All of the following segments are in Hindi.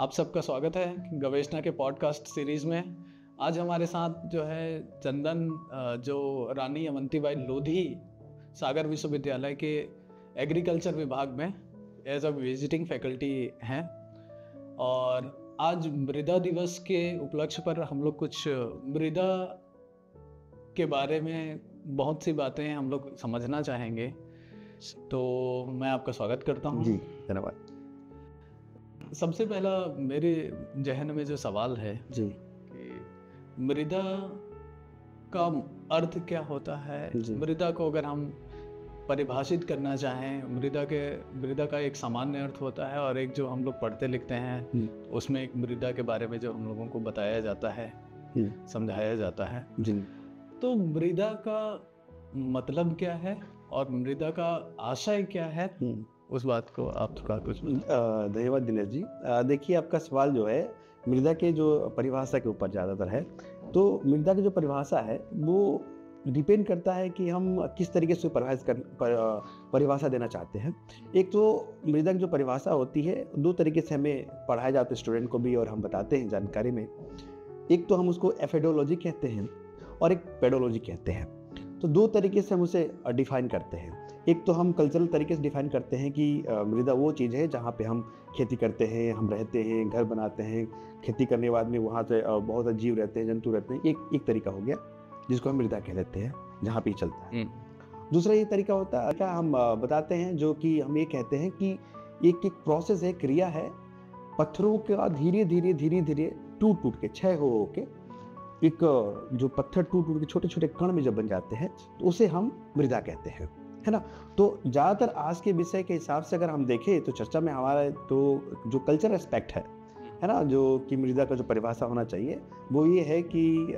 आप सबका स्वागत है गवेषणा के पॉडकास्ट सीरीज़ में। आज हमारे साथ जो है चंदन, जो रानी अवंतीबाई लोधी सागर विश्वविद्यालय के एग्रीकल्चर विभाग में एज अ विजिटिंग फैकल्टी हैं। और आज मृदा दिवस के उपलक्ष्य पर हम लोग कुछ मृदा के बारे में बहुत सी बातें हम लोग समझना चाहेंगे। तो मैं आपका स्वागत करता हूँ। जी, धन्यवाद। सबसे पहला मेरे जहन में जो सवाल है जी कि मृदा का अर्थ क्या होता है। मृदा को अगर हम परिभाषित करना चाहें, मृदा का एक सामान्य अर्थ होता है और एक जो हम लोग पढ़ते लिखते हैं उसमें एक मृदा के बारे में जो हम लोगों को बताया जाता है, समझाया जाता है। जी। तो मृदा का मतलब क्या है और मृदा का आशय क्या है, उस बात को आप थोड़ा कुछ धन्यवाद दिनेश जी। देखिए, आपका सवाल जो है मृदा के जो परिभाषा के ऊपर ज़्यादातर है। तो मृदा की जो परिभाषा है वो डिपेंड करता है कि हम किस तरीके से परिभाषा देना चाहते हैं। एक तो मृदा की जो परिभाषा होती है दो तरीके से हमें पढ़ाया जाता है, स्टूडेंट को भी, और हम बताते हैं जानकारी में। एक तो हम उसको एफिडोलॉजी कहते हैं और एक पेडोलॉजी कहते हैं। तो दो तरीके से हम उसे डिफाइन करते हैं। एक तो हम कल्चरल तरीके से डिफाइन करते हैं कि मृदा वो चीज़ है जहाँ पे हम खेती करते हैं, हम रहते हैं, घर बनाते हैं, खेती करने के बाद में वहाँ से बहुत सारे जीव रहते हैं, जंतु रहते हैं। एक तरीका हो गया जिसको हम मृदा कह लेते हैं, जहाँ पे चलता है। दूसरा ये तरीका होता है क्या हम बताते हैं, जो कि हम ये कहते हैं कि एक प्रोसेस है, क्रिया है, पत्थरों का धीरे धीरे टूट के क्षय हो के एक जो पत्थर टूट के छोटे छोटे कण में जब बन जाते हैं तो उसे हम मृदा कहते हैं, है ना। तो ज़्यादातर आज के विषय के हिसाब से अगर हम देखें तो चर्चा में हमारा तो जो कल्चर एस्पेक्ट है ना, जो कि मृदा का जो परिभाषा होना चाहिए वो ये है कि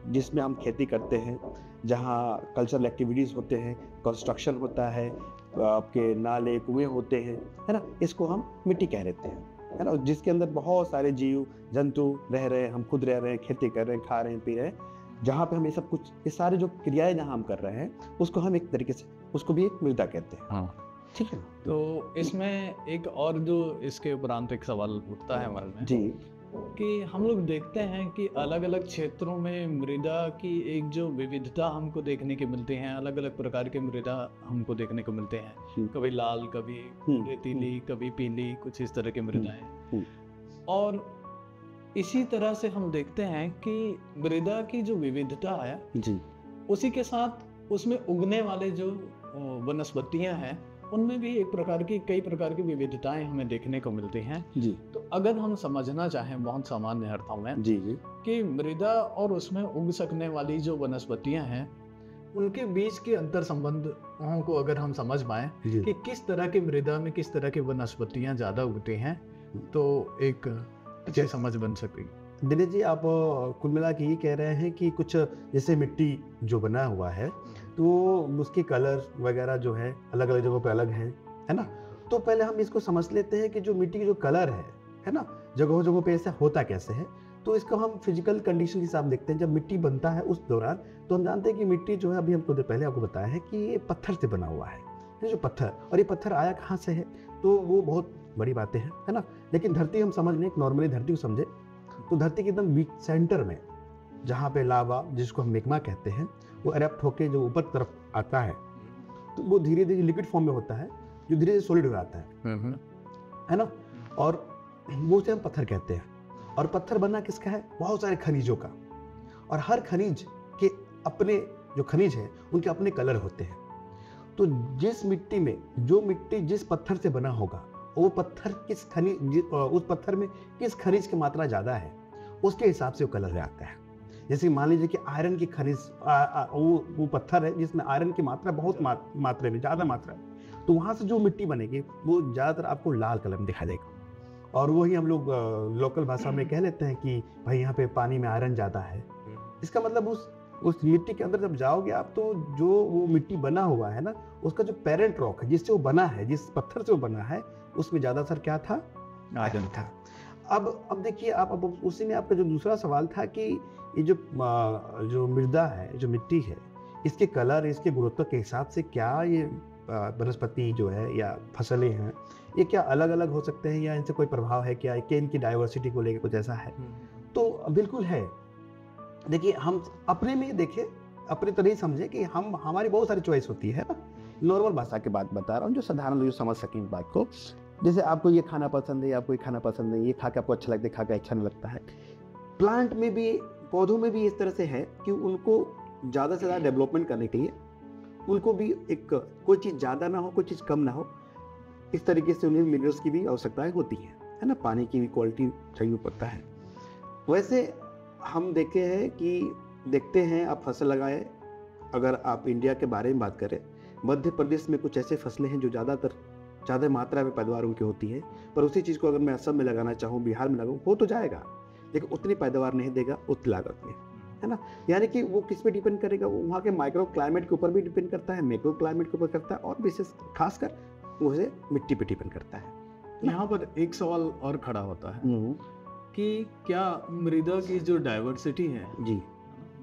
जिसमें हम खेती करते हैं, जहाँ कल्चरल एक्टिविटीज़ होते हैं, कंस्ट्रक्शन होता है, आपके नाले कुएँ होते हैं, है ना, इसको हम मिट्टी कह देते हैं, है ना। जिसके अंदर बहुत सारे जीव जंतु रह रहे हैं, हम खुद रह रहे हैं, खेती कर रहे हैं, खा रहे हैं, पी रहे हैं, जहाँ पे हम ये सारे जो क्रियाएं जहाँ हम कर रहे हैं उसको हम एक तरीके से उसको भी एक मृदा कहते हैं। हाँ, ठीक है। तो इसमें एक और जो इसके उपरांत एक सवाल उठता है हमारे में जी, कि हम लोग देखते हैं कि अलग अलग क्षेत्रों में मृदा की एक जो विविधता हमको देखने की मिलती है। अलग अलग प्रकार के मृदा हमको देखने को मिलते हैं, कभी लाल, कभी रेतीली, कभी पीली, कुछ इस तरह के मृदाएं। और इसी तरह से हम देखते हैं कि मृदा की जो विविधता है जी, उसी के साथ उसमें उगने वाले जो वनस्पतियां हैं उनमें भी कई प्रकार की विविधताएं हमें देखने को मिलती हैं। जी। तो अगर हम समझना चाहें बहुत सामान्य अर्थों में जी कि मृदा और उसमें उग सकने वाली जो वनस्पतियां हैं उनके बीच के अंतर संबंधों को अगर हम समझ पाएं कि किस तरह की मृदा में किस तरह की वनस्पतियां ज़्यादा उगती हैं, तो एक अच्छी समझ बन सकेगी। दिनेश जी, आप कुल मिला के ये कह रहे हैं कि कुछ जैसे मिट्टी जो बना हुआ है तो उसके कलर वगैरह जो है अलग अलग जगहों पे अलग है ना। तो पहले हम इसको समझ लेते हैं कि जो मिट्टी की जो कलर है ना, जगहों जगहों पे ऐसा होता कैसे है। तो इसको हम फिजिकल कंडीशन के हिसाब देखते हैं। जब मिट्टी बनता है उस दौरान तो हम जानते हैं कि मिट्टी जो है, अभी हम थोड़ी देर पहले आपको बताया है कि ये पत्थर से बना हुआ है, ये जो पत्थर, और ये पत्थर आया कहाँ से है, तो वो बहुत बड़ी बातें हैं, है ना। लेकिन धरती हम समझ लें, नॉर्मली धरती को समझे तो धरती के एकदम सेंटर में जहाँ पे लावा, जिसको हम मैग्मा कहते हैं, वो एरप्ट होके जो ऊपर तरफ आता है तो वो धीरे धीरे लिक्विड फॉर्म में होता है, जो धीरे धीरे सॉलिड हो जाता है ना। और वो उसे हम पत्थर कहते हैं। और पत्थर बनना किसका है? बहुत सारे खनिजों का। और हर खनिज के अपने जो खनिज हैं उनके अपने कलर होते हैं। तो जिस मिट्टी में जो मिट्टी जिस पत्थर से बना होगा वो पत्थर उस पत्थर में किस खनिज की मात्रा ज़्यादा है उसके हिसाब से वो कलर आता है। जैसे मान लीजिए कि आयरन की खनिज वो पत्थर है जिसमें आयरन की मात्रा बहुत मात्रा में ज़्यादा मात्रा है, तो वहाँ से जो मिट्टी बनेगी वो ज़्यादातर आपको लाल कलर में दिखाई देगा। और वही हम लोग लोकल भाषा में कह लेते हैं कि भाई यहाँ पे पानी में आयरन ज़्यादा है। इसका मतलब उस मिट्टी के अंदर जब जाओगे आप तो जो वो मिट्टी बना हुआ है ना, उसका जो पेरेंट रॉक है जिससे वो बना है, जिस पत्थर से वो बना है, उसमें ज़्यादातर क्या था? आयरन था। अब देखिए आप, अब उसी में आपका जो दूसरा सवाल था कि ये जो मृदा है, जो मिट्टी है, इसके कलर, इसके गुणवत्ता के हिसाब से क्या ये वनस्पति जो है या फसलें हैं, ये क्या अलग अलग हो सकते हैं या इनसे कोई प्रभाव है क्या इनकी डाइवर्सिटी को लेकर कुछ ऐसा है? तो बिल्कुल है। देखिए, हम अपने में देखें, अपने तरह ही समझे कि हमारी बहुत सारी चॉइस होती है ना। नॉर्मल भाषा की बात बता रहा हूँ, जो साधारण लोग समझ सकें इस बात को। जैसे आपको ये खाना पसंद है, आपको ये खाना पसंद है, ये खा के आपको अच्छा लगता है, खा के अच्छा नहीं लगता है। प्लांट में भी, पौधों में भी इस तरह से है कि उनको ज़्यादा से ज़्यादा डेवलपमेंट करने के लिए उनको भी एक कोई चीज़ ज़्यादा ना हो, कोई चीज़ कम ना हो, इस तरीके से उन्हें मिनरल्स की भी आवश्यकताएं होती हैं, है ना। पानी की भी क्वालिटी चाहिए पड़ता है। वैसे हम देखते हैं आप फसल लगाए, अगर आप इंडिया के बारे में बात करें, मध्य प्रदेश में कुछ ऐसे फसलें हैं जो ज़्यादा मात्रा में पैदावार उनकी होती है, पर उसी चीज़ को अगर मैं असम में लगाना चाहूँ, बिहार में लगाऊँ, हो तो जाएगा, लेकिन उतनी पैदावार नहीं देगा उतनी लागत में, है ना। यानी कि वो किस पे डिपेंड करेगा, वो वहाँ के माइक्रो क्लाइमेट के ऊपर भी डिपेंड करता है, मैक्रो क्लाइमेट के ऊपर करता है, और विशेष खासकर वो मिट्टी पे डिपेंड करता है। यहाँ पर एक सवाल और खड़ा होता है कि क्या मृदा की जो डाइवर्सिटी है जी,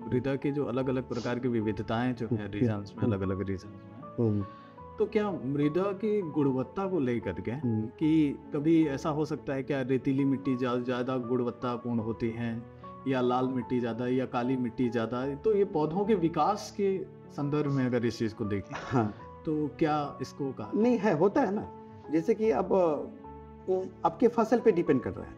मृदा के जो अलग अलग प्रकार की विविधताएं जो है रीजन्स में, अलग अलग रीजन्स में, तो क्या मृदा की गुणवत्ता को लेकर के कि कभी ऐसा हो सकता है क्या रेतीली मिट्टी ज़्यादा गुणवत्तापूर्ण होती है, या लाल मिट्टी ज़्यादा, या काली मिट्टी ज़्यादा? तो ये पौधों के विकास के संदर्भ में अगर इस चीज़ को देखें, हाँ, तो क्या इसको कहा नहीं है, होता है ना। जैसे कि अब वो आपके फसल पे डिपेंड कर रहा है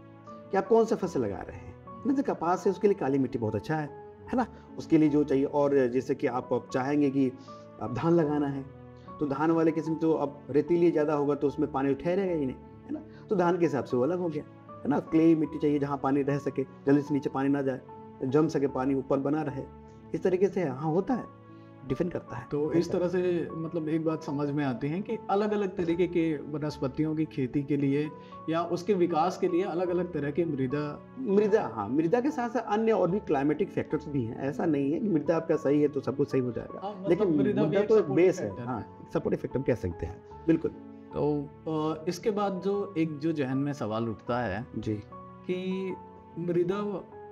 कि आप कौन सा फसल लगा रहे हैं। जैसे कपास है, उसके लिए काली मिट्टी बहुत अच्छा है ना, उसके लिए जो चाहिए। और जैसे कि आप चाहेंगे कि आप धान लगाना है, तो धान वाले किस्म तो अब रेतीली ज़्यादा होगा तो उसमें पानी ठहरेगा ही नहीं, है ना, तो धान के हिसाब से वो अलग हो गया, है ना। क्ले मिट्टी चाहिए जहाँ पानी रह सके, जल्दी से नीचे पानी ना जाए, जम सके, पानी ऊपर बना रहे, इस तरीके से हाँ होता है, डिपेंड करता है। तो इस तरह से मतलब एक बात समझ में आती है कि अलग अलग तरीके के वनस्पतियों की खेती के लिए या उसके विकास के लिए अलग अलग तरह के मृदा के साथ साथ अन्य और भी क्लाइमेटिक फैक्टर्स भी हैं। ऐसा नहीं है कि मृदा आपका सही है तो सब कुछ सही हो जाएगा, लेकिन मृदा तो एक बेस है, हाँ, सपोर्टिव फैक्टर कह सकते हैं, बिल्कुल। तो इसके बाद जो जहन में सवाल उठता है जी कि मृदा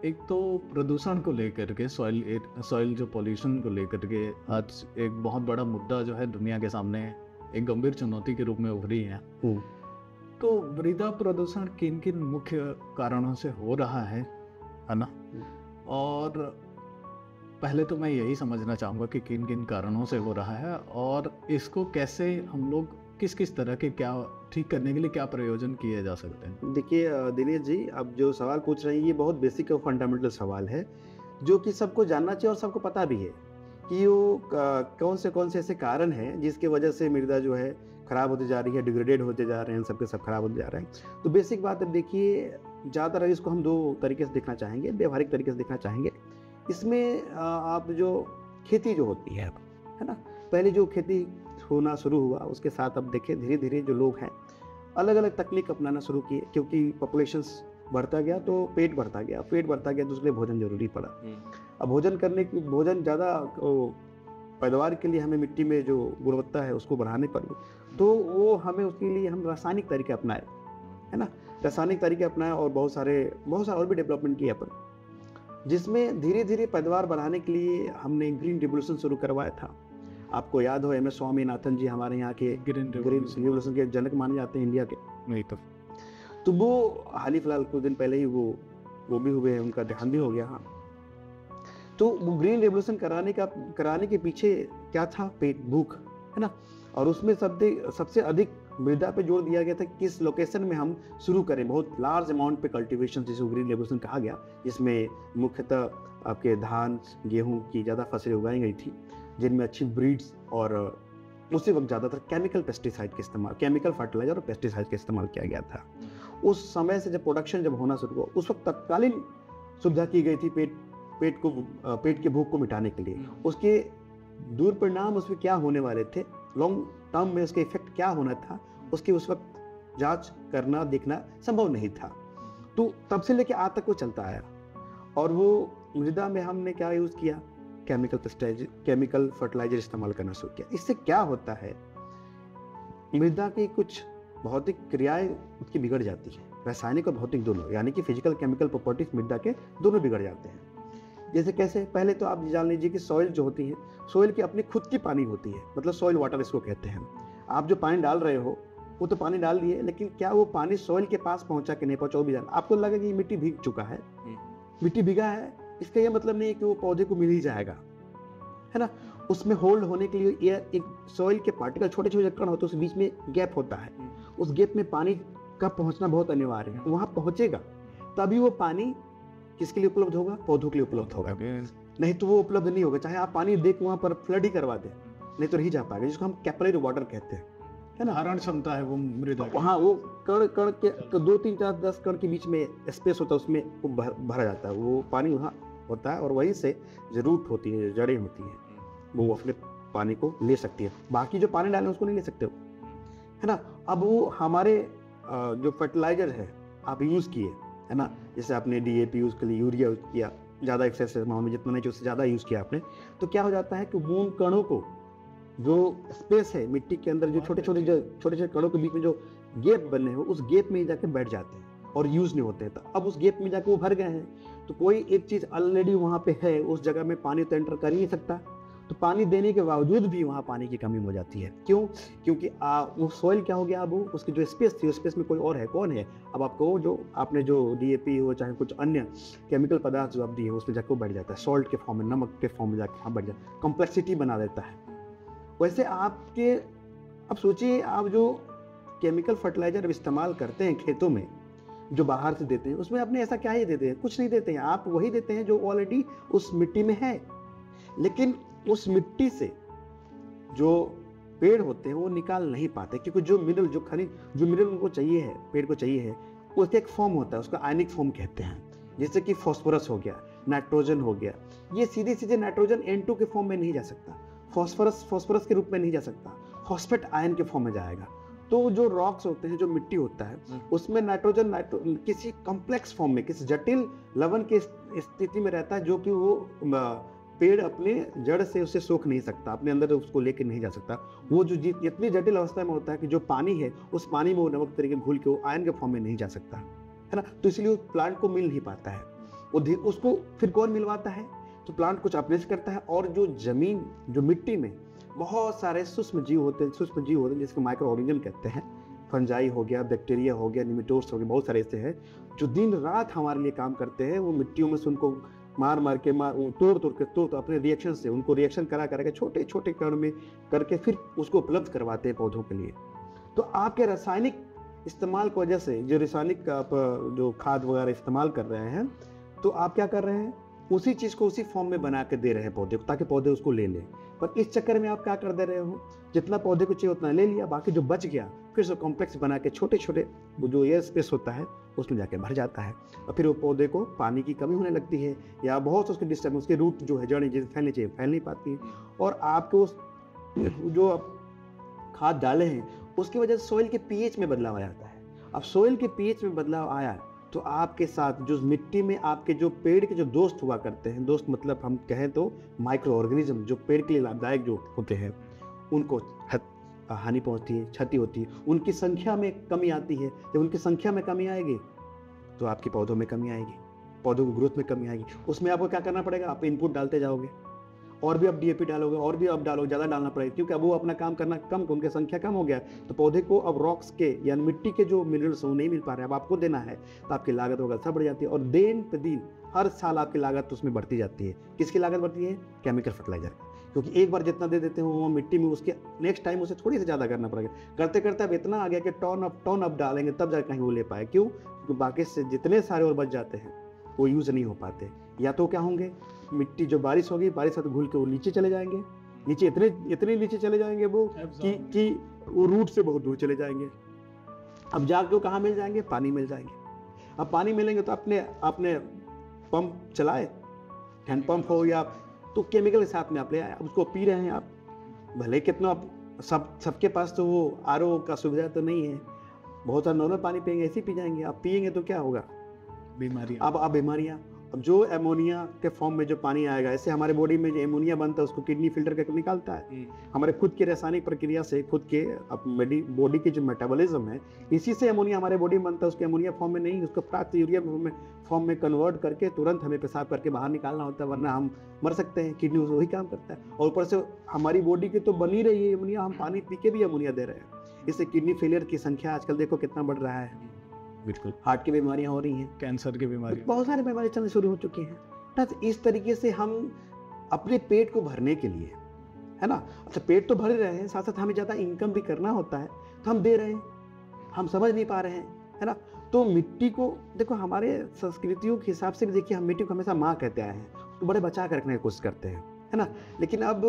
एक तो प्रदूषण को लेकर के, सॉइल जो पॉल्यूशन को लेकर के आज एक बहुत बड़ा मुद्दा जो है दुनिया के सामने एक गंभीर चुनौती के रूप में उभरी है। तो मृदा प्रदूषण किन किन मुख्य कारणों से हो रहा है ना। और पहले तो मैं यही समझना चाहूँगा कि किन किन कारणों से हो रहा है और इसको कैसे हम लोग किस किस तरह के क्या ठीक करने के लिए क्या प्रयोजन किए जा सकते हैं। देखिए दिनेश जी, अब जो सवाल पूछ रहे हैं ये बहुत बेसिक और फंडामेंटल सवाल है, जो कि सबको जानना चाहिए और सबको पता भी है कि वो कौन से ऐसे कारण हैं जिसके वजह से मृदा जो है खराब होती जा रही है, डिग्रेडेड होते जा रहे हैं, सबके सब खराब होते जा रहे हैं। तो बेसिक बात अब देखिए, ज़्यादातर इसको हम दो तरीके से देखना चाहेंगे, व्यवहारिक तरीके से देखना चाहेंगे। इसमें आप जो खेती जो होती है ना, पहले जो खेती होना शुरू हुआ उसके साथ अब देखें धीरे धीरे जो लोग हैं अलग अलग तकनीक अपनाना शुरू किए, क्योंकि पॉपुलेशंस बढ़ता गया तो पेट बढ़ता गया तो उसके लिए भोजन जरूरी पड़ा। अब भोजन ज़्यादा पैदावार के लिए हमें मिट्टी में जो गुणवत्ता है उसको बढ़ाने पर तो वो हमें उसके लिए हम रासायनिक तरीके अपनाए, है ना, रासायनिक तरीके अपनाए और बहुत सारे और भी डेवलपमेंट किए अपन, जिसमें धीरे धीरे पैदावार बढ़ाने के लिए हमने ग्रीन रिवोल्यूशन शुरू करवाया था। आपको याद हो MS स्वामीनाथन जी हमारे यहाँ के ग्रीन रिवोल्यूशन के जनक माने जाते हैं इंडिया के। नहीं तो वो हाल ही फिलहाल कुछ दिन पहले ही वो भी हुए हैं, उनका देहांत भी हो गया। हाँ, तो वो ग्रीन रिवोल्यूशन कराने के पीछे क्या था, पेट भूख, है ना। और उसमें सबसे अधिक मृदा पे जोर दिया गया था किस लोकेशन में हम शुरू करें, बहुत लार्ज अमाउंट पे कल्टीवेशन, जिसे ग्रीन रिवोल्यूशन कहा गया, जिसमें मुख्यतः आपके धान गेहूं की ज़्यादा फसलें उगाई गई थी, जिनमें अच्छी ब्रीड्स और उसी वक्त ज़्यादातर केमिकल फर्टिलाइजर और पेस्टिसाइड का इस्तेमाल किया गया था। उस समय से जब प्रोडक्शन होना शुरू हुआ उस वक्त तत्कालीन सुविधा की गई थी पेट के भूख को मिटाने के लिए। उसके दुष्परिणाम उसमें क्या होने वाले थे, लॉन्ग टर्म में उसके इफेक्ट क्या होना था, उसकी उस वक्त जांच करना देखना संभव नहीं था। तो तब से लेकर आज तक वो चलता आया और वो मृदा में हमने क्या यूज़ किया, केमिकल फर्टिलाइजर इस्तेमाल करना शुरू किया। इससे क्या होता है, मृदा की कुछ भौतिक क्रियाएं उसकी बिगड़ जाती है, रासायनिक और भौतिक दोनों, यानी कि फिजिकल केमिकल प्रॉपर्टीज मृदा के दोनों बिगड़ जाते हैं। जैसे कैसे, पहले तो आप जान लीजिए कि सॉइल जो होती है, सॉइल की अपनी खुद की पानी होती है, मतलब सॉइल वाटर इसको कहते हैं। आप जो पानी डाल रहे हो वो तो पानी डाल दिए, लेकिन क्या वो पानी सॉइल के पास पहुंचा कि नहीं पहुंचा वो भी जान। आपको लगा कि मिट्टी भीग चुका है, मिट्टी भीगा है, इसका ये मतलब नहीं है कि वो पौधे को मिल ही जाएगा, है ना। उसमें होल्ड होने के लिए ये एक सॉइल के पार्टिकल, छोटे छोटे कण होते हैं, उस बीच में गैप होता है, उस गैप में पानी का पहुंचना बहुत अनिवार्य है। वहां पहुंचेगा तभी वो पानी किसके लिए उपलब्ध होगा, पौधों के लिए उपलब्ध होगा, नहीं तो वो उपलब्ध नहीं होगा। चाहे आप पानी देख वहां पर फ्लड ही करवा दे, नहीं तो नहीं जा पाएगा, जिसको हम कैपिलरी वाटर कहते हैं, है ना। धारण क्षमता है वो मृदा की। हाँ, वो कण कण के 2 3 4 10 कण के बीच में स्पेस होता है, उसमें वो भरा जाता है, वो पानी वहाँ होता है, और वहीं से जो रूट होती है, जड़ें होती हैं, वो अपने पानी को ले सकती है। बाकी जो पानी डालें उसको नहीं ले सकते, है ना। अब वो हमारे जो फर्टिलाइजर है आप यूज़ किए, है ना, जैसे आपने DAP यूज़ कर लिया, यूरिया यूज़ किया, ज़्यादा एक्सेसिव अमाउंट में, जितना नहीं उससे ज़्यादा यूज़ किया आपने, तो क्या हो जाता है कि वो उन कणों को, जो स्पेस है मिट्टी के अंदर, जो छोटे छोटे कणों के बीच में जो गैप बने हो, उस गैप में ही जाके बैठ जाते हैं और यूज़ नहीं होते हैं। तो अब उस गैप में जाके वो भर गए हैं, तो कोई एक चीज़ ऑलरेडी वहाँ पे है, उस जगह में पानी तो एंटर कर ही नहीं सकता, तो पानी देने के बावजूद भी वहाँ पानी की कमी हो जाती है। क्यों? क्योंकि वो सॉइल क्या हो गया, अब उसकी जो स्पेस थी, उस स्पेस में कोई और है, कौन है? अब आपको जो आपने जो DAP हो, चाहे कुछ अन्य केमिकल पदार्थ जो आप दिए, उसमें जाकर बैठ जाता है, सॉल्ट के फॉर्म में, नमक के फॉर्म में जाकर वहाँ बैठ जाता है, कॉम्प्लेक्सिटी बना देता है। वैसे आपके, अब सोचिए, आप जो केमिकल फर्टिलाइजर इस्तेमाल करते हैं खेतों में, जो बाहर से देते हैं, उसमें अपने ऐसा क्या ही देते हैं? कुछ नहीं देते हैं, आप वही देते हैं जो ऑलरेडी उस मिट्टी में है। लेकिन उस मिट्टी से जो पेड़ होते हैं वो निकाल नहीं पाते, क्योंकि जो मिनरल, जो खनिज, जो मिनरल उनको चाहिए है, पेड़ को चाहिए है, उसका एक फॉर्म होता है, उसका आयनिक फॉर्म कहते हैं, जैसे कि फॉस्फोरस हो गया, नाइट्रोजन हो गया। ये सीधे सीधे नाइट्रोजन N2 के फॉर्म में नहीं जा सकता, फॉस्फोरस के रूप में नहीं जा सकता, फॉस्फेट आयन के फॉर्म में जाएगा। तो जो रॉक्स होते हैं, जो मिट्टी होता है, उसमें नाइट्रोजन किसी कॉम्प्लेक्स फॉर्म में, किसी जटिल लवण की स्थिति में रहता है, जो कि वो पेड़ अपने जड़ से उसे सोख नहीं सकता, अपने अंदर उसको लेकर नहीं जा सकता। वो जो इतनी जटिल अवस्था में होता है कि जो पानी है, उस पानी में वो नमक तरीके घुल के वो आयन के फॉर्म में नहीं जा सकता, है ना। तो इसलिए उस प्लांट को मिल नहीं पाता है, उसको फिर कौन मिलवाता है? तो प्लांट कुछ अपने से करता है, और जो जमीन, जो मिट्टी में बहुत सारे सूक्ष्म जीव होते हैं, जिसको माइक्रो ऑर्गेनिज्म कहते हैं, फंजाई हो गया, बैक्टीरिया हो गया, निमेटोड्स हो गए, बहुत सारे ऐसे हैं जो दिन रात हमारे लिए काम करते हैं। वो मिट्टियों में से उनको मार के तोड़ अपने रिएक्शन से, उनको रिएक्शन करा के छोटे छोटे कण में करके फिर उसको उपलब्ध करवाते हैं पौधों के लिए। तो आपके रासायनिक इस्तेमाल की वजह से, जो रासायनिक आप जो खाद वगैरह इस्तेमाल कर रहे हैं, तो आप क्या कर रहे हैं, उसी चीज़ को उसी फॉर्म में बना के दे रहे हैं पौधे को, ताकि पौधे उसको ले लें। पर इस चक्कर में आप क्या कर दे रहे हो, जितना पौधे को चाहिए उतना ले लिया, बाकी जो बच गया फिर से कॉम्प्लेक्स बना के छोटे छोटे जो एयर स्पेस होता है उसमें जाके भर जाता है, और फिर वो पौधे को पानी की कमी होने लगती है, या बहुत उसके डिस्टर्ब, उसके रूट जो है, जड़ें जैसे फैलनी चाहिए फैल नहीं पाती हैं, और आपको जो आप खाद डाले हैं उसकी वजह से सॉइल के पीएच में बदलाव आ जाता है। अब सॉइल के पीएच में बदलाव आया तो आपके साथ जो मिट्टी में आपके जो पेड़ के जो दोस्त हुआ करते हैं, दोस्त मतलब हम कहें तो माइक्रो ऑर्गेनिज्म, जो पेड़ के लिए लाभदायक जो होते हैं, उनको हानि पहुंचती है, क्षति होती है, उनकी संख्या में कमी आती है। जब उनकी संख्या में कमी आएगी तो आपके पौधों में कमी आएगी, पौधों की ग्रोथ में कमी आएगी। उसमें आपको क्या करना पड़ेगा, आप इनपुट डालते जाओगे, और भी आप DAP डालोगे, और भी आप डालोगे, ज़्यादा डालना पड़ेगा, क्योंकि अब वो अपना काम करना कम, उनकी संख्या कम हो गया, तो पौधे को अब रॉक्स के यानी मिट्टी के जो मिनरल्स वो नहीं मिल पा रहे, अब आपको देना है, तो आपकी लागत वगैरह सब बढ़ जाती है, और दिन पे दिन हर साल आपकी लागत उसमें बढ़ती जाती है। किसकी लागत बढ़ती है? केमिकल फर्टिलाइजर, क्योंकि एक बार जितना दे देते हो वो मिट्टी में, उसके नेक्स्ट टाइम उसे थोड़ी सी ज़्यादा करना पड़ेगा। करते करते अब इतना आ गया कि टॉन अप डालेंगे तब जाकर कहीं वो ले पाए। क्यों? क्योंकि बाकी से जितने सारे और बच जाते हैं वो यूज़ नहीं हो पाते, या तो क्या होंगे, मिट्टी जो बारिश होगी, बारिश से तो घुल के वो नीचे चले जाएंगे, नीचे इतने नीचे चले जाएंगे वो कि वो रूट से बहुत दूर चले जाएंगे। अब जाके वो कहाँ मिल जाएंगे? पानी मिल जाएंगे। अब पानी मिलेंगे तो आपने पंप चलाए, हैंड पंप हो या तो केमिकल के साथ में आप ले आए, अब उसको पी रहे हैं आप, भले कितना सबके पास तो वो RO का सुविधा तो नहीं है, बहुत सारा नॉर्मल पानी पियेंगे, ऐसे ही पी जाएंगे। आप पियेंगे तो क्या होगा? बीमारियाँ। अब बीमारियाँ, अब जो एमोनिया के फॉर्म में जो पानी आएगा, ऐसे हमारे बॉडी में जो एमोनिया बनता है उसको किडनी फिल्टर करके निकालता है। हमारे खुद की रासायनिक प्रक्रिया से खुद के बॉडी की जो मेटाबॉलिज्म है, इसी से एमोनिया हमारे बॉडी में बनता है। उसको एमोनिया फॉर्म में नहीं, उसको प्राप्त यूरिया फॉर्म में कन्वर्ट करके तुरंत हमें पेशाब करके बाहर निकालना होता है, वरना हम मर सकते हैं। किडनी वही काम करता है। और ऊपर से हमारी बॉडी की तो बनी रही है एमोनिया, हम पानी पी के भी एमोनिया दे रहे हैं। इससे किडनी फेलियर की संख्या आजकल देखो कितना बढ़ रहा है। बिल्कुल, हार्ट की बीमारियां हो रही हैं, कैंसर की बीमारी, बहुत सारी बीमारियां चलनी शुरू हो चुकी हैं। तो इस तरीके से हम अपने पेट को भरने के लिए, है ना, अच्छा पेट तो भर रहे हैं, साथ साथ हमें ज़्यादा इनकम भी करना होता है, तो हम दे रहे हैं, हम समझ नहीं पा रहे हैं, है ना। तो मिट्टी को देखो, हमारे संस्कृतियों के हिसाब से भी देखिए, हम मिट्टी को हमेशा माँ कहते आए हैं, तो बड़े बचा कर रखने की कोशिश करते हैं, है ना। लेकिन अब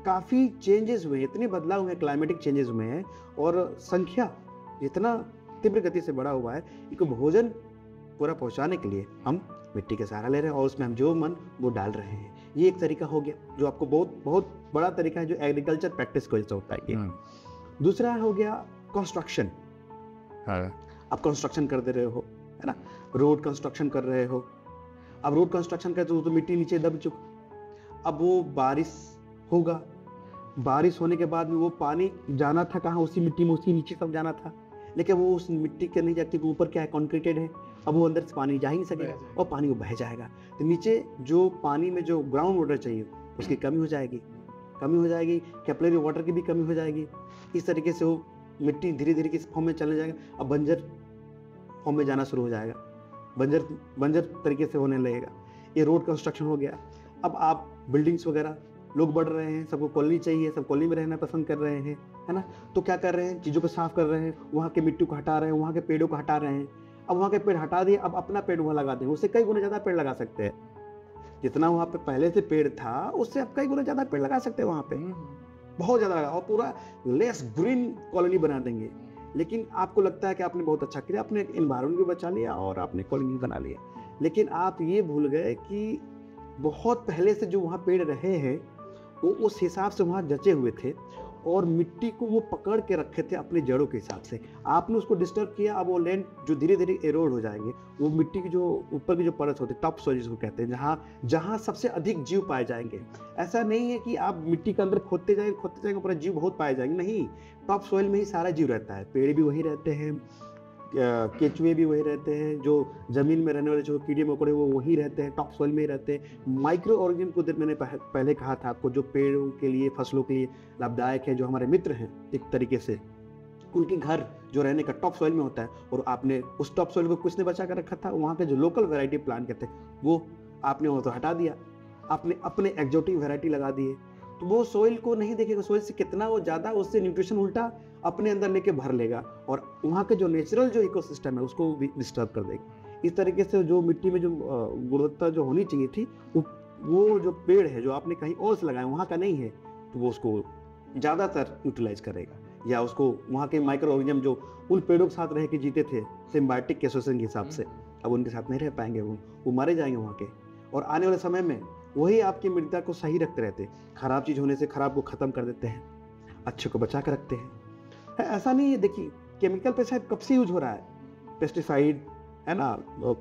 काफ़ी चेंजेस हुए हैं, इतने बदलाव हुए हैं, क्लाइमेटिक चेंजेस हुए हैं, और संख्या इतना तीव्र गति से बढ़ा हुआ है, इनको भोजन पूरा पहुंचाने के लिए हम मिट्टी का सहारा ले रहे हैं, और उसमें हम जो मन वो डाल रहे हैं। ये एक तरीका हो गया, जो आपको बहुत बहुत बड़ा तरीका है, जो एग्रीकल्चर प्रैक्टिस की वजह से होता है ये। दूसरा हो गया कंस्ट्रक्शन। आप कंस्ट्रक्शन कर दे रहे हो, है ना, रोड कंस्ट्रक्शन कर रहे हो। अब रोड कंस्ट्रक्शन करते हो तो मिट्टी नीचे दब चुका, अब वो बारिश होगा, बारिश होने के बाद में वो पानी जाना था कहाँ, उसी मिट्टी में, उसी नीचे सब जाना था, लेकिन वो उस मिट्टी के नहीं जाती, ऊपर क्या है, कॉन्क्रीटेड है। अब वो अंदर से पानी जा ही नहीं सकेगा, और पानी वो बह जाएगा, तो नीचे जो पानी में जो ग्राउंड वाटर चाहिए उसकी कमी हो जाएगी, कैपिलरी वाटर की भी कमी हो जाएगी। इस तरीके से वो मिट्टी धीरे धीरे किस फॉर्म में चले जाएगा, अब बंजर फॉर्म में जाना शुरू हो जाएगा, बंजर तरीके से होने लगेगा। ये रोड कंस्ट्रक्शन हो गया। अब आप बिल्डिंग्स वगैरह, लोग बढ़ रहे हैं, सबको कॉलोनी चाहिए, सब कॉलोनी में रहना पसंद कर रहे हैं, है ना, तो क्या कर रहे हैं, चीज़ों को साफ कर रहे हैं, वहाँ के मिट्टी को हटा रहे हैं, वहाँ के पेड़ों को हटा रहे हैं। अब वहाँ के पेड़ हटा दिए, अब अपना पेड़ वहाँ लगा दें, उससे कई गुना ज़्यादा पेड़ लगा सकते हैं। जितना वहाँ पे पहले से पेड़ था, उससे अब कई गुना ज़्यादा पेड़ लगा सकते हैं वहाँ पे, बहुत ज़्यादा लगा, और पूरा लेस ग्रीन कॉलोनी बना देंगे। लेकिन आपको लगता है कि आपने बहुत अच्छा किया, आपने एनवायरनमेंट भी बचा लिया और आपने कॉलोनी बना लिया, लेकिन आप ये भूल गए कि बहुत पहले से जो वहाँ पेड़ रहे हैं वो उस हिसाब से वहाँ जचे हुए थे, और मिट्टी को वो पकड़ के रखे थे अपने जड़ों के हिसाब से। आपने उसको डिस्टर्ब किया, अब वो लैंड जो धीरे धीरे एरोड हो जाएंगे, वो मिट्टी की जो ऊपर की जो परत होती है, टॉप सॉइल जिसको कहते हैं, जहाँ सबसे अधिक जीव पाए जाएंगे। ऐसा नहीं है कि आप मिट्टी के अंदर खोदते जाएंगे पूरा जीव बहुत पाए जाएंगे, नहीं, टॉप सॉइल में ही सारा जीव रहता है। पेड़ भी वही रहते हैं, केचुए भी वही रहते हैं, जो जमीन में रहने वाले जो कीड़े मकोड़े वो वही रहते हैं, टॉप सॉइल में ही रहते हैं। माइक्रो ऑर्गेनिज्म को मैंने पहले कहा था आपको, जो पेड़ों के लिए, फसलों के लिए लाभदायक है, जो हमारे मित्र हैं एक तरीके से, उनके घर जो रहने का टॉप सॉइल में होता है, और आपने उस टॉप सॉइल को कुछ ने बचा कर रखा था, वहाँ के जो लोकल वैरायटी प्लांट कहते हैं वो आपने वो तो हटा दिया, आपने अपने एक्जोटिक वैरायटी लगा दिए, तो वो सॉइल को नहीं देखेगा, सॉइल से कितना वो ज़्यादा उससे न्यूट्रिशन उल्टा अपने अंदर लेके भर लेगा, और वहाँ के जो नेचुरल जो इकोसिस्टम है उसको भी डिस्टर्ब कर देगा। इस तरीके से जो मिट्टी में जो गुणवत्ता जो होनी चाहिए थी, वो जो पेड़ है जो आपने कहीं और से लगाया वहाँ का नहीं है, तो वो उसको ज़्यादातर यूटिलाइज करेगा, या उसको वहाँ के माइक्रो ऑर्गेनिज्म जो उन पेड़ों के साथ रह के जीते थे सिम्बायोटिक एसोसिएशन के हिसाब से, अब उनके साथ नहीं रह पाएंगे, वो मारे जाएंगे वहाँ के। और आने वाले समय में वही आपकी मृदा को सही रखते रहते, खराब चीज़ होने से खराब को ख़त्म कर देते हैं, अच्छे को बचा कर रखते हैं। ऐसा नहीं है, देखिए केमिकल पेस्टिसाइड कब से यूज हो रहा है, पेस्टिसाइड है ना,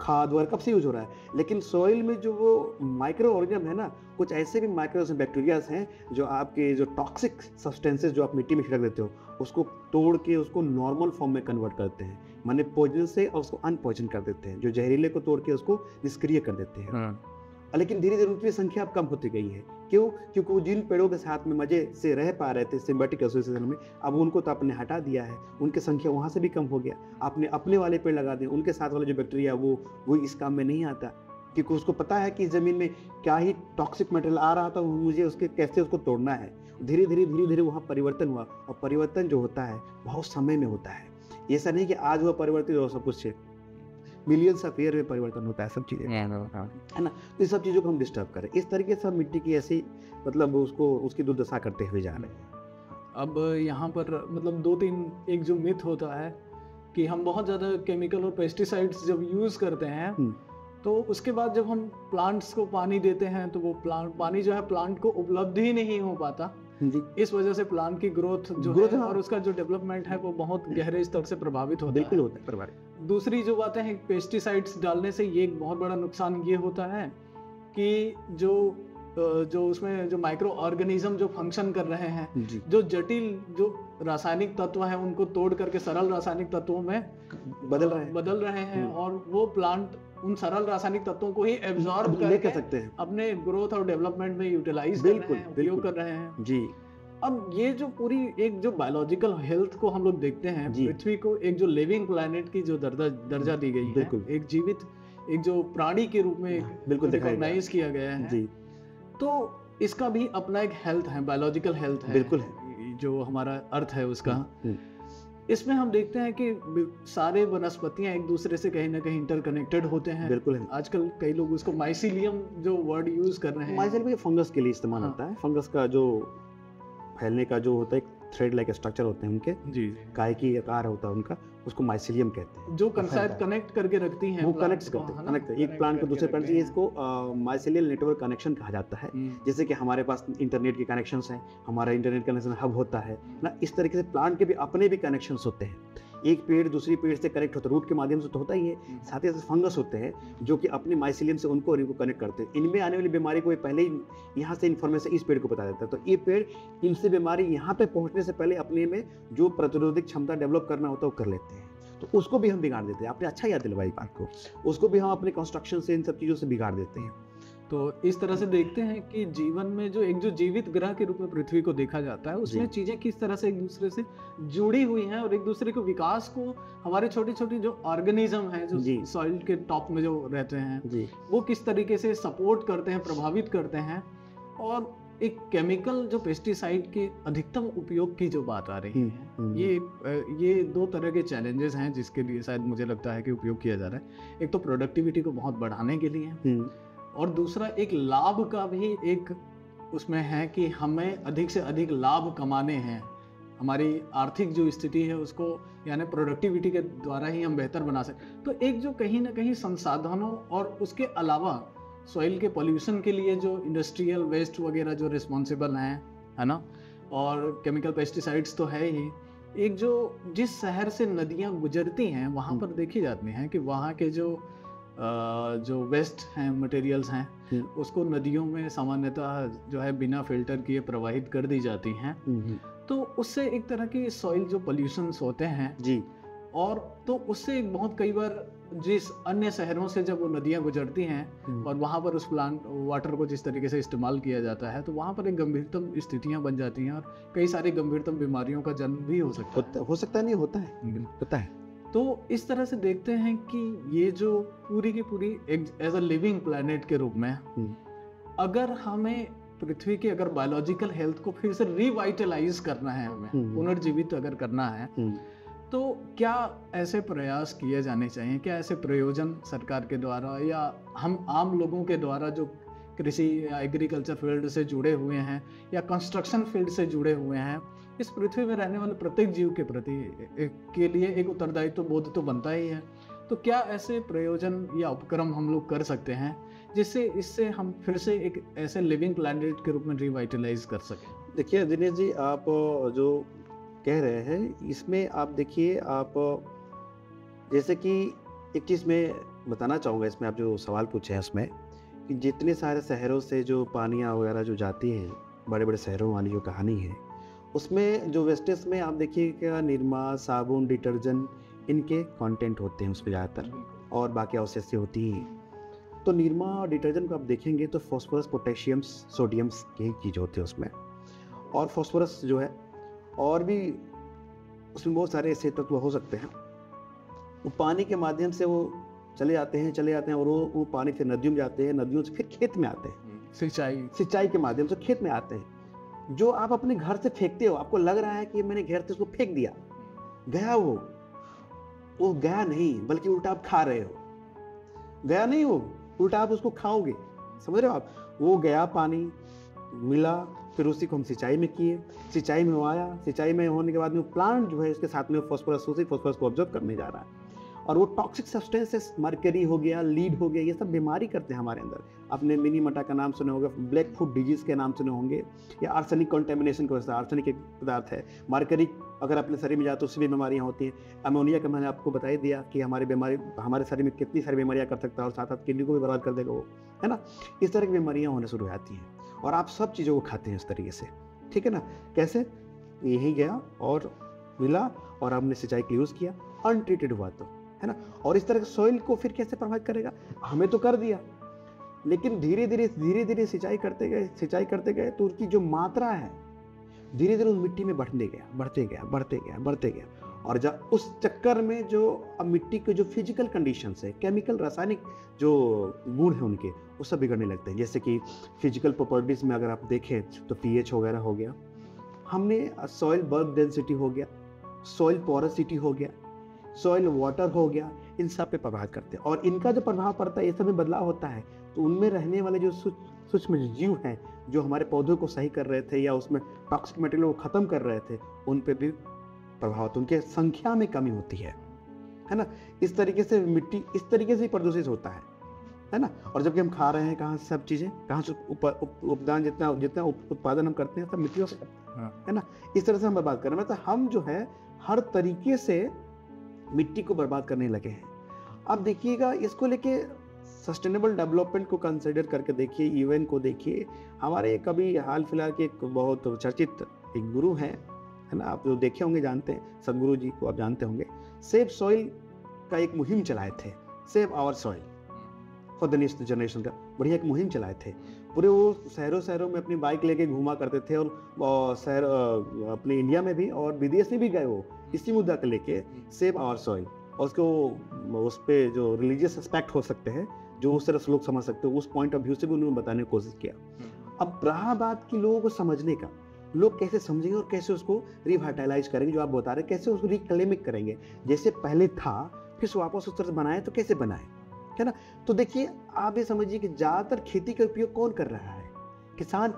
खाद वगैरह कब से यूज हो रहा है, लेकिन सॉइल में जो वो माइक्रो ऑर्गेनिज्म है ना, कुछ ऐसे भी माइक्रो बैक्टीरियाज हैं जो आपके जो टॉक्सिक सब्सटेंसेस जो आप मिट्टी में छिड़क देते हो, उसको तोड़ के उसको नॉर्मल फॉर्म में कन्वर्ट करते हैं, माने पॉइजन से और उसको अनपॉइजन कर देते हैं, जो जहरीले को तोड़ के उसको निष्क्रिय कर देते हैं। लेकिन धीरे धीरे उनकी संख्या अब कम होती गई है। क्यों? क्योंकि वो जिन पेड़ों के साथ में मजे से रह पा रहे थे सिम्बायोटिक एसोसिएशन में, अब उनको तो आपने हटा दिया है, उनकी संख्या वहाँ से भी कम हो गया। आपने अपने वाले पेड़ लगा दिए, उनके साथ वाले जो बैक्टीरिया वो इस काम में नहीं आता, क्योंकि उसको पता है कि ज़मीन में क्या ही टॉक्सिक मटेरियल आ रहा था, मुझे उसके कैसे उसको तोड़ना है। धीरे धीरे वहाँ परिवर्तन हुआ, और परिवर्तन जो होता है बहुत समय में होता है। ऐसा नहीं कि आज हुआ परिवर्तन और सब कुछ मिलियंस ऑफ ईयर में परिवर्तन होता है, सब चीज़ें है ना। तो इस सब चीज़ों को हम डिस्टर्ब करें, इस तरीके से हम मिट्टी की ऐसी मतलब उसकी दुर्दशा करते हुए जा रहे हैं। अब यहाँ पर मतलब 2-3 एक जो मिथ होता है कि हम बहुत ज़्यादा केमिकल और पेस्टिसाइड्स जब यूज़ करते हैं तो उसके बाद जब हम प्लांट्स को पानी देते हैं तो वो पानी जो है प्लांट को उपलब्ध ही नहीं हो पाता, जी इस वजह से प्लांट की ग्रोथ जो Growth, है हाँ। और उसका जो डेवलपमेंट है वो बहुत गहरे स्तर से प्रभावित होता बिल्कुल है। होता है प्रभावित। दूसरी जो बातें हैं, पेस्टिसाइड्स डालने से ये एक बहुत बड़ा नुकसान ये होता है कि जो उसमें जो माइक्रो ऑर्गेनिज्म जो फंक्शन कर रहे हैं, जी जो जटिल जो रासायनिक तत्व हैं उनको तोड़ करके सरल रासायनिक तत्वों में बदल रहे हैं। और वो प्लांट उन सरल रासायनिक तत्वों को ही एब्जॉर्ब ले कर करके सकते हैं। अपने ग्रोथ और डेवलपमेंट में यूटिलाइज कर रहे बिल्कुल, हैं, उपयोग बिल्कुल। कर रहे हैं। जी अब ये जो पूरी एक जो बायोलॉजिकल हेल्थ को हम लोग देखते हैं, जी। पृथ्वी को एक जो लिविंग प्लैनेट की जो दर्जा दी गई है, बिल्कुल। एक जीवित एक जो प्राणी के रूप में बिल्कुल दिखाया गया। रिकॉग्नाइज किया गया है, जी तो इसका भी अपना एक हेल्थ है, बायोलॉजिकल हेल्थ है, बिल्कुल जो हमारा अर्थ है उसका। हम्म, इसमें हम देखते हैं कि सारे वनस्पतियां एक दूसरे से कहीं ना कहीं इंटरकनेक्टेड होते हैं। बिल्कुल है। आजकल कई लोग उसको माइसीलियम जो वर्ड यूज कर रहे हैं, माइसेल भी फंगस के लिए इस्तेमाल हाँ। होता है। फंगस का जो फैलने का जो होता है, एक थ्रेड लाइक स्ट्रक्चर होते हैं उनके, जी काय की आकार होता है उनका, उसको माइसीलियम कहते हैं। जो फैलता शायद है। कनेक्ट करके रखती हैं वो plants कनेक्ट को, करते है हैं, ना? कनेक्ट एक Connect प्लांट को दूसरे करके प्लांट से, रखते हैं। इसको माइसेलियल नेटवर्क कनेक्शन कहा जाता है। जैसे कि हमारे पास इंटरनेट के कनेक्शंस हैं, हमारा इंटरनेट कनेक्शन हब होता है ना, इस तरीके से प्लांट के भी अपने भी कनेक्शंस होते हैं। एक पेड़ दूसरी पेड़ से कनेक्ट होता है, रूट के माध्यम से तो होता ही है, साथ ही साथ फंगस होते हैं जो कि अपने माइसीलियम से उनको और इनको कनेक्ट करते हैं। इनमें आने वाली बीमारी को ये पहले ही यहाँ से इन्फॉर्मेशन इस पेड़ को बता देता है, तो ये पेड़ इनसे बीमारी यहाँ पे पहुँचने से पहले अपने में जो प्रतिरोधक क्षमता डेवलप करना होता है वो कर लेते हैं। तो उसको भी हम बिगाड़ देते हैं। आपने अच्छा याद दिलवाई बात को, उसको भी हम अपने कंस्ट्रक्शन से इन सब चीज़ों से बिगाड़ देते हैं। तो इस तरह से देखते हैं कि जीवन में जो एक जो जीवित ग्रह के रूप में पृथ्वी को देखा जाता है, उसमें जी। चीजें किस तरह से एक दूसरे से जुड़ी हुई हैं और एक दूसरे के विकास को हमारे छोटी छोटी जो ऑर्गेनिज्म हैं जो जी। सॉइल के टॉप में जो रहते हैं, जी वो किस तरीके से सपोर्ट करते हैं, प्रभावित करते हैं। और एक केमिकल जो पेस्टिसाइड के अधिकतम उपयोग की जो बात आ रही है, ये दो तरह के चैलेंजेस हैं जिसके लिए शायद मुझे लगता है कि उपयोग किया जा रहा है। एक तो प्रोडक्टिविटी को बहुत बढ़ाने के लिए, और दूसरा एक लाभ का भी एक उसमें है कि हमें अधिक से अधिक लाभ कमाने हैं। हमारी आर्थिक जो स्थिति है उसको यानी प्रोडक्टिविटी के द्वारा ही हम बेहतर बना सकते। तो एक जो कहीं ना कहीं संसाधनों और उसके अलावा सॉइल के पॉल्यूशन के लिए जो इंडस्ट्रियल वेस्ट वगैरह जो रिस्पॉन्सिबल हैं, है ना, और केमिकल पेस्टिसाइड्स तो है ही। एक जो जिस शहर से नदियाँ गुजरती हैं वहाँ पर देखी जाती हैं कि वहाँ के जो वेस्ट हैं, मटेरियल्स हैं, उसको नदियों में सामान्यतः जो है बिना फिल्टर किए प्रवाहित कर दी जाती हैं। तो उससे एक तरह की सॉइल जो पॉल्यूशंस होते हैं जी, और तो उससे एक बहुत कई बार जिस अन्य शहरों से जब वो नदियाँ गुजरती हैं और वहाँ पर उस प्लांट वाटर को जिस तरीके से इस्तेमाल किया जाता है, तो वहाँ पर एक गंभीरतम स्थितियाँ बन जाती हैं और कई सारी गंभीरतम बीमारियों का जन्म भी हो सकता है। हो सकता है, नहीं होता है, होता है। तो इस तरह से देखते हैं कि ये जो पूरी की पूरी एज अ लिविंग प्लैनेट के रूप में, अगर हमें पृथ्वी की अगर बायोलॉजिकल हेल्थ को फिर से रिवाइटलाइज करना है, हमें पुनर्जीवित अगर करना है, तो क्या ऐसे प्रयास किए जाने चाहिए? क्या ऐसे प्रयोजन सरकार के द्वारा या हम आम लोगों के द्वारा जो कृषि या एग्रीकल्चर फील्ड से जुड़े हुए हैं या कंस्ट्रक्शन फील्ड से जुड़े हुए हैं, इस पृथ्वी में रहने वाले प्रत्येक जीव के प्रति के लिए एक उत्तरदायित्व बोध तो बनता ही है। तो क्या ऐसे प्रयोजन या उपक्रम हम लोग कर सकते हैं जिससे इससे हम फिर से एक ऐसे लिविंग प्लैनेट के रूप में रिवाइटलाइज कर सकें? देखिए दिनेश जी, आप जो कह रहे हैं इसमें आप देखिए, आप जैसे कि एक चीज़ मैं बताना चाहूँगा इसमें, आप जो सवाल पूछे हैं उसमें कि जितने सारे शहरों से जो पानियाँ वगैरह जो जाती हैं, बड़े बड़े शहरों वाली जो कहानी है, उसमें जो वेस्टेज में आप देखिएगा निरमा, साबुन, डिटर्जेंट, इनके कंटेंट होते हैं उसमें ज़्यादातर, और बाकी अवशेष होती ही। तो निरमा और डिटर्जेंट को आप देखेंगे तो फॉस्फोरस, पोटेशियम्स, सोडियम्स यही चीज़ होती है उसमें। और फॉस्फोरस जो है, और भी उसमें बहुत सारे ऐसे तत्व हो सकते हैं, वो पानी के माध्यम से वो चले जाते हैं और वो पानी फिर नदियों में जाते हैं, नदियों से फिर खेत में आते हैं, सिंचाई के माध्यम से खेत में आते हैं। जो आप अपने घर से फेंकते हो, आपको लग रहा है कि मैंने घर से उसको फेंक दिया, गया वो गया नहीं, बल्कि उल्टा आप खा रहे हो। गया नहीं, वो उल्टा आप उसको खाओगे, समझ रहे हो आप? वो गया, पानी मिला, फिर उसी को हम सिंचाई में किए, सिंचाई में वो आया, सिंचाई में होने के बाद में प्लांट जो है इसके साथ में फॉस्फोरस को ऑब्जर्व करने जा रहा है, और वो टॉक्सिक सब्सटेंसेस मर्करी हो गया, लीड हो गया, ये सब बीमारी करते हैं हमारे अंदर। आपने मिनी मटा का नाम सुने होंगे, ब्लैक फुट डिजीज़ के नाम सुने होंगे, या आर्सेनिक कंटेमिनेशन की वजह से, आर्सेनिक एक पदार्थ है, मर्करी अगर अपने शरीर में जाए तो उससे भी बीमारियाँ होती हैं। अमोनिया का मैंने आपको बता ही दिया कि हमारे बीमारी हमारे शरीर में कितनी सारी बीमारियाँ कर सकता है, और साथ साथ किडनी को भी बर्बाद कर देगा वो, है ना। इस तरह की बीमारियाँ होने शुरू हो जाती हैं, और आप सब चीज़ों को खाते हैं इस तरीके से, ठीक है ना। कैसे? यही गया और मिला और हमने सिंचाई का यूज़ किया, अनट्रीटेड हुआ तो, है ना। और इस तरह के सॉइल को फिर कैसे प्रभावित करेगा? हमें तो कर दिया, लेकिन धीरे धीरे सिंचाई करते गए तो उसकी जो मात्रा है धीरे धीरे उस मिट्टी में बढ़ते गया। और जब उस चक्कर में जो अब मिट्टी के जो फिजिकल कंडीशंस है, केमिकल रासायनिक जो गुण हैं उनके, वो सब बिगड़ने लगते हैं। जैसे कि फिजिकल प्रॉपर्टीज में अगर आप देखें तो पीएच वगैरह हो गया, हमने सॉइल बल्क डेंसिटी हो गया, सॉइल पोरोसिटी हो गया, सॉइल वाटर हो गया, इन सब पे प्रभाव करते हैं। और इनका जो प्रभाव पड़ता है, ये सब में बदलाव होता है, तो उनमें रहने वाले जो सूक्ष्म जीव हैं, जो हमारे पौधों को सही कर रहे थे या उसमें टॉक्सिक मटेरियल को ख़त्म कर रहे थे, उन पे भी प्रभाव होता है, उनके संख्या में कमी होती है ना। इस तरीके से मिट्टी इस तरीके से ही प्रदूषित होता है ना। और जबकि हम खा रहे हैं कहाँ से सब चीज़ें, कहाँ से उपदान जितना उत्पादन हम करते हैं सब मिट्टियों से करते हैं, है ना। इस तरह से हम बर्बाद कर रहे हैं, मतलब हम जो है हर तरीके से मिट्टी को बर्बाद करने लगे हैं। अब देखिएगा, इसको लेके सस्टेनेबल डेवलपमेंट को कंसिडर करके देखिए, यूएन को देखिए। हमारे कभी हाल फिलहाल के एक बहुत चर्चित एक गुरु हैं, है ना, आप जो देखे होंगे जानते हैं, सदगुरु जी को आप जानते होंगे। सेव सॉइल का एक मुहिम चलाए थे, save our soil for the next generation का बढ़िया एक मुहिम चलाए थे। पूरे वो शहरों में अपनी बाइक लेके घूमा करते थे, और शहर अपने इंडिया में भी और विदेश में भी गए वो इसी मुद्दा को लेके, सेव आवर सॉइल। और उसको उस पर जो रिलीजियस एस्पेक्ट हो सकते हैं, जो उस तरह से लोग समझ सकते हो, उस पॉइंट ऑफ व्यू से भी उन्होंने बताने की कोशिश किया। अब रहा बात की लोगों को समझने का, लोग कैसे समझेंगे और कैसे उसको रिवाइटलाइज करेंगे, जो आप बता रहे हैं, कैसे उसको रिक्लेमिक करेंगे, जैसे पहले था फिर वापस उस तरह से बनाए तो कैसे बनाए, है ना। तो देखिए, आप ये समझिए कि ज़्यादातर खेती का उपयोग कौन कर रहा है? किसान।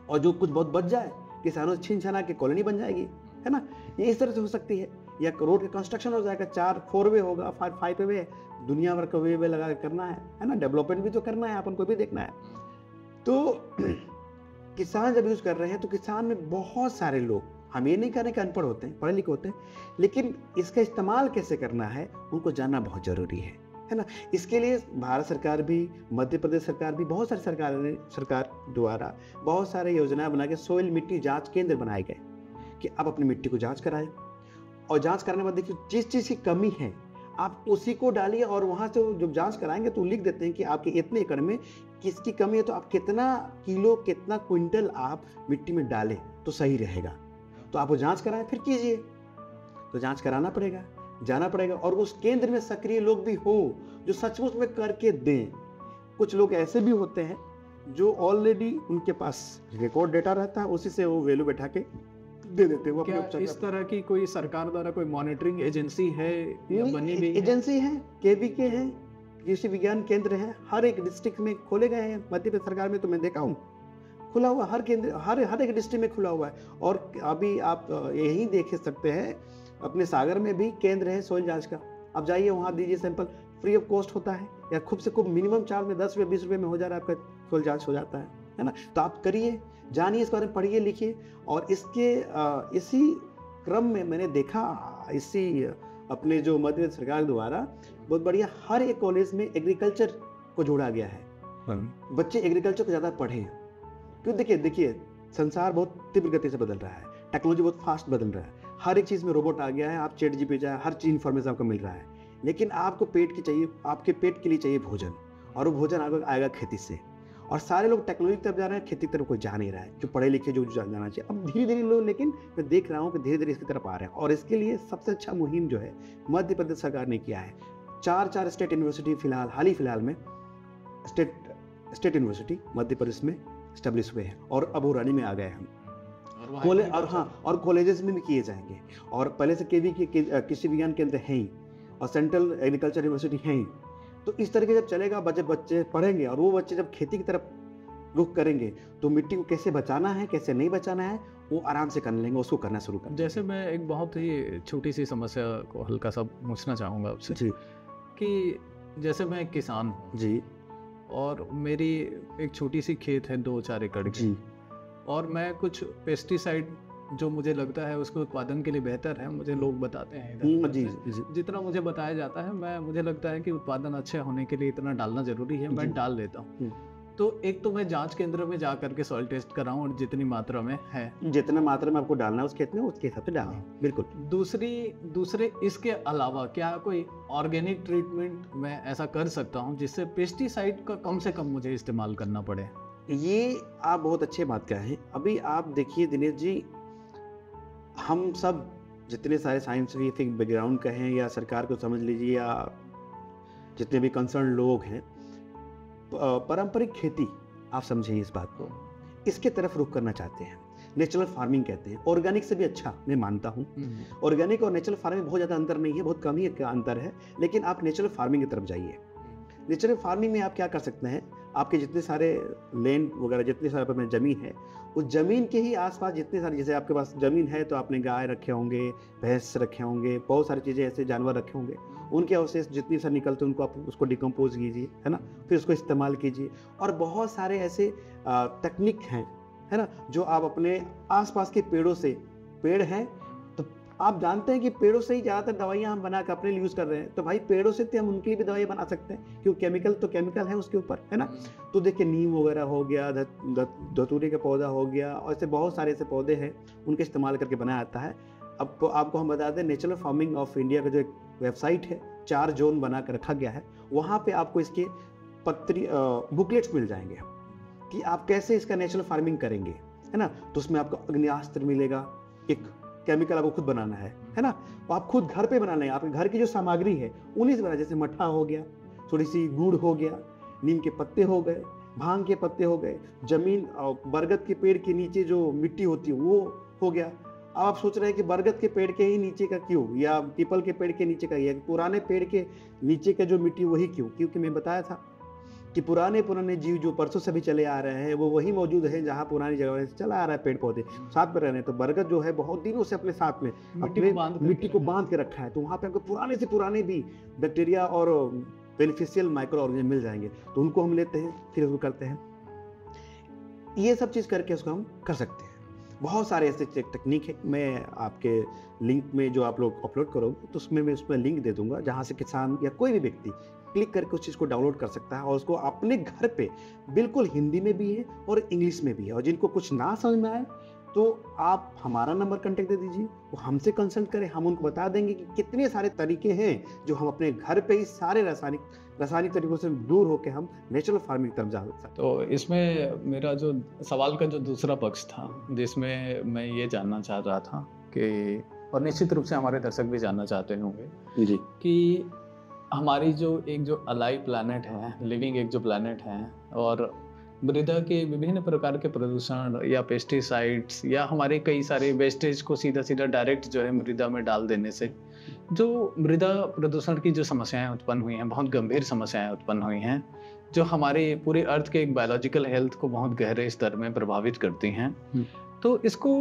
और जो कुछ बहुत बच जाए, किसानों से छीन छना के कॉलोनी बन जाएगी, है ना। ये इस तरह से हो सकती है, या रोड का कंस्ट्रक्शन हो जाएगा, 4 वे होगा, 5 वे, दुनिया भर का वे लगा के करना है ना। डेवलपमेंट भी तो करना है, अपन को भी देखना है। तो किसान जब यूज कर रहे हैं, तो किसान में बहुत सारे लोग, हम ये नहीं कह रहे कि अनपढ़ होते हैं, पढ़े लिखे होते हैं, लेकिन इसका इस्तेमाल कैसे करना है उनको जानना बहुत जरूरी है ना। इसके लिए भारत सरकार भी, मध्य प्रदेश सरकार भी, बहुत सारी सरकार द्वारा बहुत सारे योजनाएं बना के सॉइल मिट्टी जांच केंद्र बनाए गए कि आप अपनी मिट्टी को जांच कराएं, और जांच कराने के बाद देखिए जिस चीज़ की कमी है आप उसी को डालिए, और वहाँ से जब जांच कराएंगे तो लिख देते हैं कि आपके इतने एकड़ में किसकी कमी है, तो आप कितना किलो कितना क्विंटल आप मिट्टी में डालें तो सही रहेगा। तो आप वो जांच कराएं फिर कीजिए, तो जांच कराना पड़ेगा, जाना पड़ेगा, और उस केंद्र में सक्रिय लोग भी हो जो सचमुच में करके दें। कुछ लोग ऐसे भी होते हैं जो ऑलरेडी उनके पास रिकॉर्ड डेटा रहता है, उसी से वो वैल्यू बैठा के दे देते हैं। वो क्या इस तरह की कोई सरकार द्वारा कोई मॉनिटरिंग एजेंसी है या बनी हुई एजेंसी है? केवीके है, कृषि विज्ञान केंद्र है, हर एक डिस्ट्रिक्ट में खोले गए हैं। मध्य प्रदेश सरकार में तो मैं देखा हूँ खुला हुआ, हर केंद्र हर एक डिस्ट्रिक्ट में खुला हुआ है। और अभी आप यही देख सकते हैं, अपने सागर में भी केंद्र है सॉइल जांच का। आप जाइए वहाँ दीजिए सैंपल, फ्री ऑफ कॉस्ट होता है, या खूब से खूब मिनिमम चार्ज में 10 रुपये 20 रुपये में हो जा रहा है, आपका सॉइल जांच हो जाता है ना। तो आप करिए, जानिए, इस बारे में पढ़िए लिखिए। और इसके इसी क्रम में मैंने देखा, इसी अपने जो मध्य प्रदेश सरकार द्वारा बहुत बढ़िया हर एक कॉलेज में एग्रीकल्चर को जोड़ा गया है। बच्चे एग्रीकल्चर को ज़्यादा पढ़ें, क्योंकि देखिए संसार बहुत तीव्र गति से बदल रहा है, टेक्नोलॉजी बहुत फास्ट बदल रहा है, हर एक चीज़ में रोबोट आ गया है, आप चैट जीपीटी जाए, हर चीज़ इन्फॉर्मेशन आपको मिल रहा है। लेकिन आपको पेट की चाहिए, आपके पेट के लिए चाहिए भोजन, और वो भोजन आएगा खेती से। और सारे लोग टेक्नोलॉजी की तरफ जा रहे हैं, खेती की तरफ कोई जा नहीं रहा है, जो पढ़े लिखे जो जाना चाहिए। अब धीरे धीरे लोग, लेकिन मैं देख रहा हूँ कि धीरे धीरे इसकी तरफ आ रहे हैं। और इसके लिए सबसे अच्छा मुहिम जो है मध्य प्रदेश सरकार ने किया है। 4 स्टेट यूनिवर्सिटी हाल ही फिलहाल में स्टेट यूनिवर्सिटी मध्य प्रदेश में स्टेब्लिश हुए हैं, और अब वो रनिंग में आ गए हैं। और कॉलेजेस में भी किए जाएंगे। और पहले से केवी के कृषि विज्ञान केंद्र हैं ही, और सेंट्रल एग्रीकल्चर यूनिवर्सिटी हैं ही। तो इस तरीके जब चलेगा, बच्चे पढ़ेंगे, और वो बच्चे जब खेती की तरफ रुख करेंगे, तो मिट्टी को कैसे बचाना है, कैसे नहीं बचाना है, वो आराम से कर लेंगे, उसको करना शुरू कर। जैसे मैं एक बहुत ही छोटी सी समस्या को हल्का सा पूछना चाहूँगा आपसे जी कि जैसे मैं एक किसान हूँ जी और मेरी एक छोटी सी खेत है 2-4 एकड़ की, जी और मैं कुछ पेस्टिसाइड जो मुझे लगता है उसके उत्पादन के लिए बेहतर है, मुझे लोग बताते हैं इधर जी से, जी जितना मुझे बताया जाता है मुझे लगता है कि उत्पादन अच्छे होने के लिए इतना डालना जरूरी है, मैं जी। डाल देता हूँ। हम्म। तो एक तो मैं जांच केंद्र में जा करके सॉइल टेस्ट कराऊं और जितनी मात्रा में है, जितना मात्रा में आपको डालना है उस खेत में, उसके हिसाब से डालें। बिल्कुल। दूसरे इसके अलावा क्या कोई ऑर्गेनिक ट्रीटमेंट मैं ऐसा कर सकता हूं जिससे पेस्टिसाइड का कम से कम मुझे इस्तेमाल करना पड़े? ये आप बहुत अच्छे बात कहे हैं। अभी आप देखिए दिनेश जी, हम सब जितने सारे साइंटिफिक बैकग्राउंड के हैं या सरकार को समझ लीजिए या जितने भी कंसर्न लोग हैं, पारंपरिक खेती, आप समझिए इस बात को, इसके तरफ रुख करना चाहते हैं। नेचुरल फार्मिंग कहते हैं, ऑर्गेनिक से भी अच्छा मैं मानता हूँ। ऑर्गेनिक और नेचुरल फार्मिंग बहुत ज़्यादा अंतर नहीं है, बहुत कम ही अंतर है, लेकिन आप नेचुरल फार्मिंग की तरफ जाइए। नेचुरल फार्मिंग में आप क्या कर सकते हैं, आपके जितने सारे लैंड वगैरह, जितने सारे अपने ज़मीन है, उस ज़मीन के ही आसपास जितने सारे, जैसे आपके पास ज़मीन है तो आपने गाय रखे होंगे, भैंस रखे होंगे, बहुत सारी चीज़ें ऐसे जानवर रखे होंगे, उनके अवशेष जितनी सारे निकलते हैं उनको आप उसको डिकम्पोज कीजिए, है ना, फिर उसको इस्तेमाल कीजिए। और बहुत सारे ऐसे तकनीक हैं, है ना, जो आप अपने आसपास के पेड़ों से, पेड़ हैं तो आप जानते हैं कि पेड़ों से ही ज़्यादातर दवाइयाँ हम बना कर अपने लिए यूज़ कर रहे हैं, तो भाई पेड़ों से तो हम उनके लिए भी दवाई बना सकते हैं, क्योंकि केमिकल तो केमिकल है उसके ऊपर, है ना। तो देखिए नीम वगैरह हो गया, धतूरे का पौधा हो गया, और ऐसे बहुत सारे ऐसे पौधे हैं, उनके इस्तेमाल करके बनाया जाता है। अब तो आपको हम बता दें, नेचुरल फार्मिंग ऑफ इंडिया का जो एक वेबसाइट है, 4 जोन बना कर रखा गया है, वहाँ पे आपको इसके बुकलेट्स मिल जाएंगे कि आप कैसे इसका नेचुरल फार्मिंग करेंगे, है ना। तो उसमें आपको अग्नियास्त्र मिलेगा, एक केमिकल आपको खुद बनाना है ना, वो आप खुद घर पे बनाना है, आपके घर की जो सामग्री है उन्हीं से बना, जैसे मट्ठा हो गया, थोड़ी सी गुड़ हो गया, नीम के पत्ते हो गए, भांग के पत्ते हो गए, जमीन और बरगद के पेड़ के नीचे जो मिट्टी होती है वो हो गया। अब आप सोच रहे हैं कि बरगद के पेड़ के ही नीचे का क्यों, या पीपल के पेड़ के नीचे का, या पुराने पेड़ के नीचे का जो मिट्टी वही क्यों, क्योंकि मैं बताया था कि पुराने जीव जो परसों से भी चले आ रहे हैं वो वही मौजूद है जहाँ पुरानी जगह से चला आ रहा है, पेड़ पौधे साथ में रह रहे हैं। तो बरगद जो है बहुत दिनों से अपने साथ में मिट्टी को बांध के रखा है, तो वहाँ पे हमको पुराने से पुराने भी बैक्टीरिया और बेनिफिशियल माइक्रो ऑर्गेनिज्म मिल जाएंगे, तो उनको हम लेते हैं, फिर उसको करते हैं। ये सब चीज़ करके उसको हम कर सकते हैं। बहुत सारे ऐसे टेक्निक है, मैं आपके लिंक में जो आप लोग अपलोड करोगे तो उसमें मैं उसमें लिंक दे दूंगा, जहाँ से किसान या कोई भी व्यक्ति क्लिक करके उस चीज़ को डाउनलोड कर सकता है और उसको अपने घर पे, बिल्कुल हिंदी में भी है और इंग्लिश में भी है। और जिनको कुछ ना समझ में आए तो आप हमारा नंबर कांटेक्ट दे दीजिए, वो हमसे कंसल्ट करें, हम उनको बता देंगे कि कितने सारे तरीके हैं जो हम अपने घर पे ही सारे रासायनिक तरीकों से दूर होकर हम नेचुरल फार्मिंग तरफ जा सकते हैं। तो इसमें मेरा जो सवाल का जो दूसरा पक्ष था, जिसमें मैं ये जानना चाह रहा था कि, और निश्चित रूप से हमारे दर्शक भी जानना चाहते होंगे जी, कि हमारी जो अलाइव प्लैनेट है, लिविंग एक जो प्लैनेट है, और मृदा के विभिन्न प्रकार के प्रदूषण या पेस्टिसाइड्स या हमारे कई सारे वेस्टेज को सीधा डायरेक्ट जो है मृदा में डाल देने से जो मृदा प्रदूषण की जो समस्याएं उत्पन्न हुई हैं, बहुत गंभीर समस्याएं उत्पन्न हुई हैं, जो हमारे पूरे अर्थ के एक बायोलॉजिकल हेल्थ को बहुत गहरे स्तर में प्रभावित करती हैं। तो इसको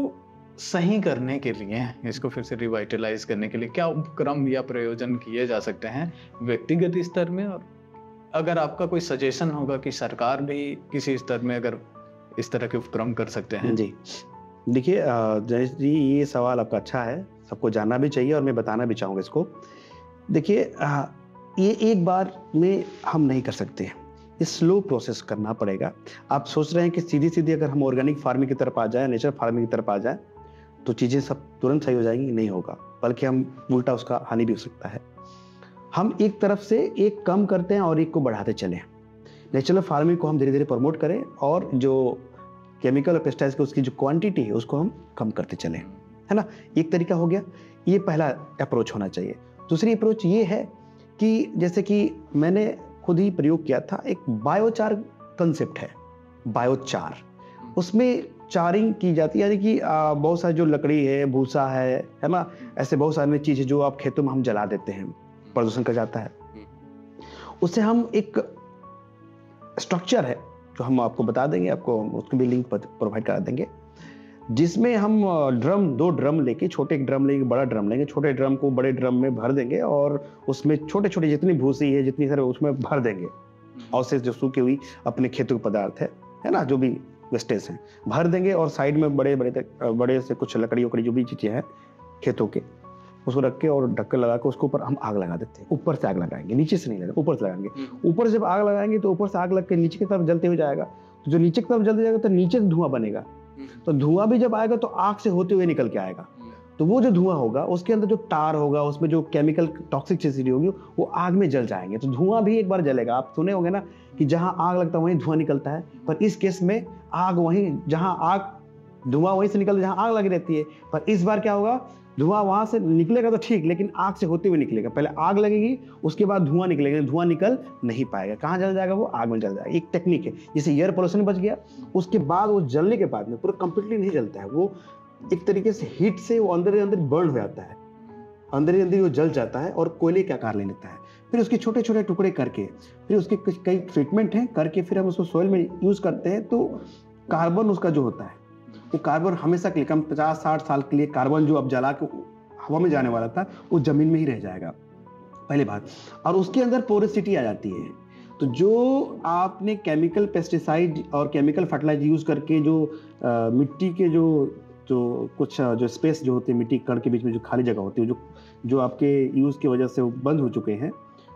सही करने के लिए, इसको फिर से रिवाइटलाइज करने के लिए क्या उपक्रम या प्रयोजन किए जा सकते हैं व्यक्तिगत स्तर में, और अगर आपका कोई सजेशन होगा कि सरकार भी किसी स्तर में अगर इस तरह के उपक्रम कर सकते हैं? जी, देखिए जयेश जी, ये सवाल आपका अच्छा है, सबको जानना भी चाहिए और मैं बताना भी चाहूँगा इसको। देखिए ये एक बार में हम नहीं कर सकते, ये स्लो प्रोसेस करना पड़ेगा। आप सोच रहे हैं कि सीधी अगर हम ऑर्गेनिक फार्मिंग की तरफ आ जाए, नेचुरल फार्मिंग की तरफ आ जाए तो चीज़ें सब तुरंत सही हो जाएंगी, नहीं होगा, बल्कि हम उल्टा उसका हानि भी हो सकता है। हम एक तरफ से एक कम करते हैं और एक को बढ़ाते चलें। नेचुरल फार्मिंग को हम धीरे धीरे प्रमोट करें और जो केमिकल और पेस्टिसाइड्स की उसकी जो क्वांटिटी है उसको हम कम करते चलें, है ना। एक तरीका हो गया, ये पहला अप्रोच होना चाहिए। दूसरी अप्रोच ये है कि जैसे कि मैंने खुद ही प्रयोग किया था, एक बायोचार कंसेप्ट है, बायोचार। उसमें चारिंग की जाती है, यानी कि बहुत सारी जो लकड़ी है, भूसा है ना, ऐसे बहुत सारी चीज़ें जो आप खेतों में हम जला देते हैं, प्रदूषण कर जाता है। उससे हम एक स्ट्रक्चर है जो हम आपको बता देंगे, आपको उसकी भी लिंक प्रोवाइड करा देंगे। जिसमें हम दो ड्रम लेके, छोटे एक ड्रम लेंगे, बड़ा ड्रम लेंगे, छोटे ड्रम को बड़े ड्रम में भर देंगे और उसमें छोटे छोटे जितनी भूसी है, जितनी सारे उसमें भर देंगे। अवशेष जो सूखी हुई अपने खेतों के पदार्थ है ना, जो भी वेस्टेज है भर देंगे और साइड में बड़े से कुछ लकड़ी उकड़ी जो भी चीजें हैं खेतों के, उसको रख के और ढक्कन लगा के उसके ऊपर हम आग लगा देते हैं। ऊपर से आग लगाएंगे, नीचे से नहीं लगाएंगे, ऊपर से लगाएंगे। ऊपर से जब आग लगाएंगे तो ऊपर से आग लग के नीचे की तरफ जलते हुए जाएगा, तो जो नीचे की तरफ जलते जाएगा तो नीचे से धुआं बनेगा, तो धुआं भी जब आएगा तो आग से होते हुए निकल के आएगा। तो वो जो धुआं होगा उसके अंदर जो टार होगा, उसमें जो केमिकल टॉक्सिसिटी होगी वो आग में जल जाएंगे। तो धुआं भी एक बार जलेगा। आप सुने होंगे ना कि जहां आग लगता है वहीं धुआं निकलता है, पर इस केस में आग वहीं, जहां आग धुआं वहीं से निकलता है जहां आग लगी रहती है। पर इस बार क्या होगा, धुआं वहां से निकलेगा तो ठीक, लेकिन आग से होते हुए निकलेगा। पहले आग लगेगी, उसके बाद धुआं निकलेगा, धुआं निकल नहीं पाएगा। कहाँ जल जाएगा, वो आग में जल जाएगा। एक टेक्निक है, जैसे एयर पोल्यूशन बच गया, उसके बाद वो जलने के बाद में पूरा कंप्लीटली नहीं जलता है, वो एक तरीके से हीट से वो अंदर ही अंदर बर्न हो जाता है, अंदर ही अंदर वो जल जाता है और कोयले का आकार ले लेता है। फिर उसके छोटे छोटे टुकड़े करके, फिर उसके कई ट्रीटमेंट हैं करके, फिर हम उसको सॉइल में यूज करते हैं। तो कार्बन उसका जो होता है, वो कार्बन हमेशा के लिए, कम 50-60 साल के लिए कार्बन जो अब जला के हवा में जाने वाला था वो जमीन में ही रह जाएगा, पहली बात। और उसके अंदर पोरोसिटी आ जाती है। तो जो आपने केमिकल पेस्टिसाइड और केमिकल फर्टिलाइजर यूज करके जो मिट्टी के जो कुछ जो स्पेस जो होते हैं, मिट्टी कण के बीच में जो खाली जगह होती है, जो आपके यूज की वजह से वो बंद हो चुके हैं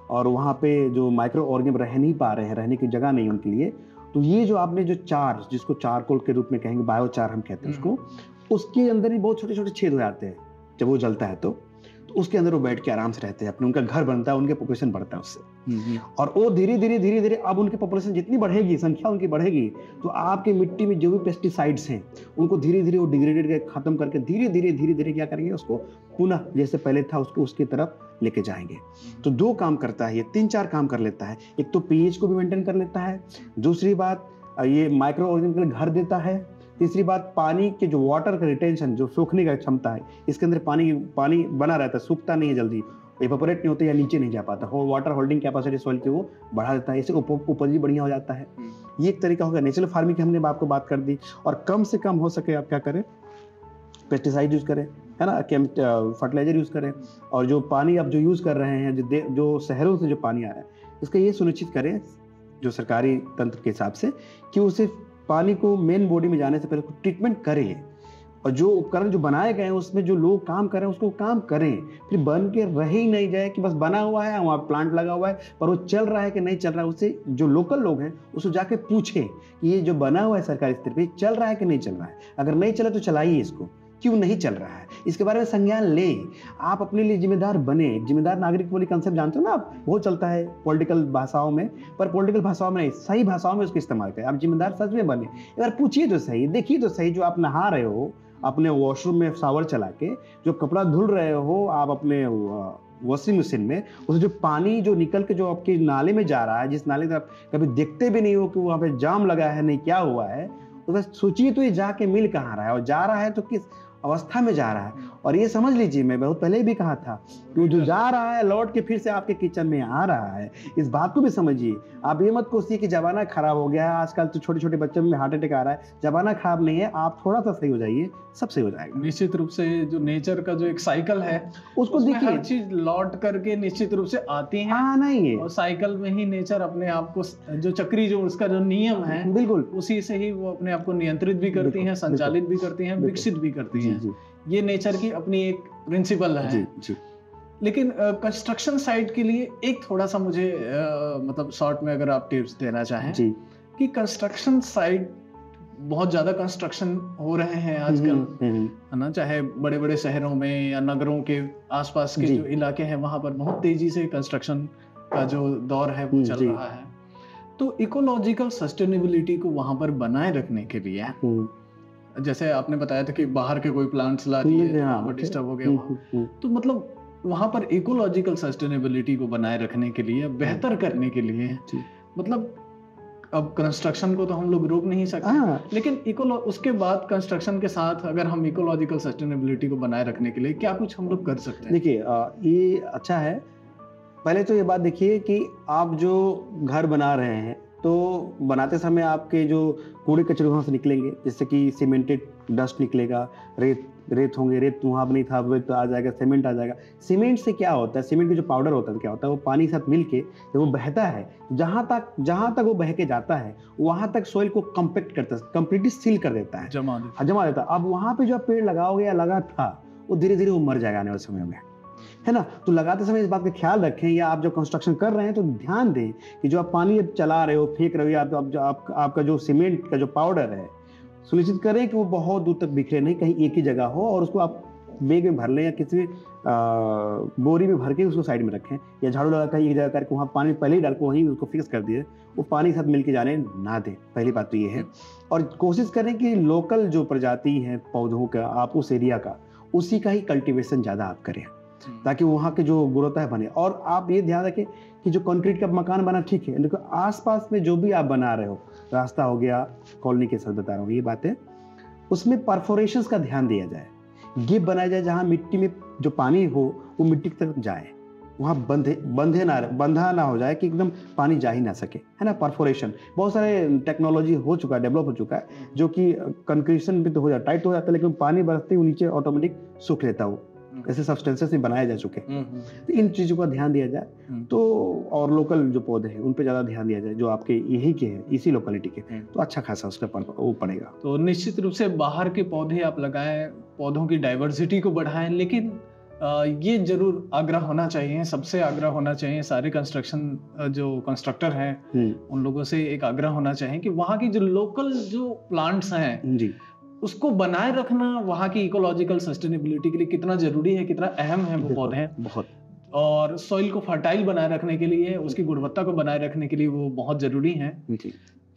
और वहाँ पे जो माइक्रो ऑर्गेनिज्म रह नहीं पा रहे हैं, रहने की जगह नहीं उनके लिए, तो ये जो आपने जो चार, जिसको चारकोल के रूप में कहेंगे, बायोचार हम कहते हैं उसको, उसके अंदर ही बहुत छोटे छोटे छेद हो जाते हैं जब वो जलता है। तो उसके अंदर वो बैठ के आराम से रहते हैं अपने, उनका घर बनता है, उनके पॉपुलेशन बढ़ता है उससे। और वो धीरे धीरे अब उनकी पॉपुलेशन जितनी बढ़ेगी, संख्या उनकी बढ़ेगी, तो आपकी मिट्टी में जो भी पेस्टिसाइड्स हैं उनको धीरे धीरे वो डिग्रेडेड खत्म करके धीरे धीरे क्या करेंगे, उसको पुनः जैसे पहले था उसको उसकी तरफ लेके जाएंगे। तो दो काम करता है ये, 3-4 काम कर लेता है। एक तो पीएच को भी मेंटेन कर लेता है, दूसरी बात ये माइक्रो ऑर्गेनिज्म के लिए घर देता है, तीसरी बात पानी के जो वाटर का रिटेंशन, जो सूखने का क्षमता है, इसके अंदर पानी बना रहता है, सूखता नहीं है जल्दी, इवेपोरेट नहीं होता या नीचे नहीं जा पाता, वो वाटर होल्डिंग कैपेसिटी सॉइल की वो बढ़ा देता है, इससे उपज भी बढ़िया हो जाता है। ये एक तरीका होगा। नेचुरल फार्मिंग की हमने आपको बात कर दी। और कम से कम हो सके आप क्या करें, पेस्टिसाइड यूज करें, है ना, फर्टिलाइजर यूज करें। और जो पानी आप जो यूज कर रहे हैं, जो शहरों से जो पानी आ रहा है, इसका ये सुनिश्चित करें जो सरकारी तंत्र के हिसाब से कि उसे पानी को मेन बॉडी में जाने से पहले ट्रीटमेंट करें। और जो उपकरण जो बनाए गए हैं उसमें जो लोग काम कर रहे हैं उसको काम करें, फिर बन के रह ही नहीं जाए कि बस बना हुआ है, वहाँ प्लांट लगा हुआ है, पर वो चल रहा है कि नहीं चल रहा है। उससे जो लोकल लोग हैं उसको जाके पूछें कि ये जो बना हुआ है सरकारी स्तर पे चल रहा है कि नहीं चल रहा है, अगर नहीं चला तो चलाइए इसको, क्यों नहीं चल रहा है, इसके बारे में संज्ञान लें। आप अपने लिए जिम्मेदार बने। जिम्मेदार नागरिक वाली कंसेप्ट जानते हो ना आप, वो चलता है पॉलिटिकल भाषाओं में, पर पॉलिटिकल भाषाओं में नहीं, सही भाषाओं में उसको इस्तेमाल करें। आप जिम्मेदार सच में बने। एक बार पूछिए तो सही, देखिए तो सही, जो आप नहा रहे हो अपने वॉशरूम में शावर चला के, जो कपड़ा धुल रहे हो आप अपने वॉशिंग मशीन में, उस जो पानी जो निकल के जो आपके नाले में जा रहा है, जिस नाले में आप कभी देखते भी नहीं हो कि वहाँ पे जाम लगा है, नहीं क्या हुआ है, तो बस सोचिए तो ये जाके मिल कहाँ रहा है, और जा रहा है तो किस अवस्था में जा रहा है। और ये समझ लीजिए, मैं बहुत पहले भी कहा था कि जो जा रहा है लौट के फिर से आपके किचन में आ रहा है, इस बात को भी समझिए। आप ये मत कोसिए कि जमाना खराब हो गया है, आजकल तो छोटे छोटे बच्चों में हार्ट अटैक आ रहा है। जमाना खराब नहीं है, आप थोड़ा सा सही हो जाइए, सब सही हो जाएगा। निश्चित रूप से जो नेचर का जो एक साइकिल है उसको देखिए, हर चीज लौट करके निश्चित रूप से आती है, नहीं है, और साइकिल में ही नेचर अपने आप को जो चक्री जो उसका जो नियम है बिल्कुल उसी से ही वो अपने आप को नियंत्रित भी करती हैं, संचालित भी करती हैं, विकसित भी करती हैं। ये नेचर की अपनी एक प्रिंसिपल है। जी। लेकिन कंस्ट्रक्शन साइट के लिए एक थोड़ा सा मुझे मतलब शॉर्ट में अगर आप टिप्स देना चाहें जी, कि कंस्ट्रक्शन साइट बहुत ज्यादा कंस्ट्रक्शन हो रहे हैं आजकल, है ना, चाहे बड़े बड़े शहरों में या नगरों के आसपास के जो इलाके हैं वहां पर बहुत तेजी से कंस्ट्रक्शन का जो दौर है वो चल रहा है। तो इकोलॉजिकल सस्टेनेबिलिटी को वहां पर बनाए रखने के लिए, जैसे आपने बताया था कि बाहर के कोई प्लांट्स ला दिए, डिस्टर्ब हो गया वहाँ, तो मतलब वहां पर इकोलॉजिकल सस्टेनेबिलिटी को बनाए रखने के लिए, बेहतर करने के लिए, मतलब अब कंस्ट्रक्शन को तो हम लोग रोक नहीं सकते, लेकिन उसके बाद कंस्ट्रक्शन के साथ अगर हम इकोलॉजिकल सस्टेनेबिलिटी को बनाए रखने के लिए क्या कुछ हम लोग कर सकते हैं? देखिए, ये अच्छा है। पहले तो ये बात देखिए कि आप जो घर बना रहे हैं तो बनाते समय आपके जो कूड़े कचरे वहाँ से निकलेंगे, जैसे कि सीमेंटेड डस्ट निकलेगा, रेत होंगे, रेत वहाँ पर नहीं था, रेत आ जाएगा, सीमेंट आ जाएगा। सीमेंट से क्या होता है, सीमेंट का जो पाउडर होता है क्या होता है, वो पानी के साथ मिल के जब वो बहता है, जहाँ तक वो बह के जाता है वहाँ तक सॉइल को कम्पैक्ट करता है, कंप्लीटली सील कर देता है, जमा देता है। अब वहाँ पे जो आप पेड़ लगाओगे या लगा था, वो धीरे धीरे वो मर जाएगा आने वाले समय में, है ना। तो लगाते समय इस बात का ख्याल रखें, या आप जो कंस्ट्रक्शन कर रहे हैं तो ध्यान दें कि जो आप पानी चला रहे हो, फेंक रहे हो, या तो आपका जो सीमेंट का जो पाउडर है, सुनिश्चित करें कि वो बहुत दूर तक बिखरे नहीं, कहीं एक ही जगह हो, और उसको आप बैग में भर लें या किसी भी बोरी में भर के उसको साइड में रखें, या झाड़ू लगा कर एक जगह करके वहाँ पानी पहले ही डाल के वहीं उसको फिक्स कर दिए, वो पानी के साथ मिल के जाने ना दें। पहली बात तो ये है। और कोशिश करें कि लोकल जो प्रजाति है पौधों का, आप उस एरिया का, उसी का ही कल्टीवेशन ज़्यादा आप करें, ताकि वहाँ के जो गुणवत्ता है बने। और आप ये ध्यान रखें कि जो कंक्रीट का मकान बना ठीक है, लेकिन आसपास में जो भी आप बना रहे हो, रास्ता हो गया, कॉलोनी के साथ बता रहा हूँ ये बातें, उसमें परफोरेशंस का ध्यान दिया जाए, गिप बनाया जाए, जहाँ मिट्टी में जो पानी हो वो मिट्टी तक जाए, वहाँ बंधा ना हो जाए कि एकदम पानी जा ही ना सके, है ना। परफोरेशन बहुत सारे टेक्नोलॉजी हो चुका है, डेवलप हो चुका है, जो कि कंक्रीशन भी तो हो जाता, टाइट हो जाता है, लेकिन पानी बरसते ही नीचे ऑटोमेटिक सूख लेता हो, ऐसे सब्सटेंसेस में बनाए जा चुके हैं। तो इन चीज़ों का ध्यान दिया जाए तो, और लोकल जो पौधे हैं उन पे ज़्यादा ध्यान दिया जाए, जो आपके यही के हैं, इसी लोकेलिटी के, तो अच्छा खासा उसका वो पड़ेगा। तो निश्चित रूप से बाहर के पौधे आप लगाएं, पौधों की डाइवर्सिटी को बढ़ाएं, लेकिन ये जरूर आग्रह होना चाहिए, सबसे आग्रह होना चाहिए, सारे जो कंस्ट्रक्टर हैं उन लोगों से एक आग्रह होना चाहिए कि वहाँ की जो लोकल जो प्लांट्स हैं जी, उसको बनाए रखना वहाँ की इकोलॉजिकल सस्टेनेबिलिटी के लिए कितना जरूरी है, कितना अहम है वो पौधे बहुत, और सॉइल को फर्टाइल बनाए रखने के लिए, उसकी गुणवत्ता को बनाए रखने के लिए वो बहुत जरूरी है।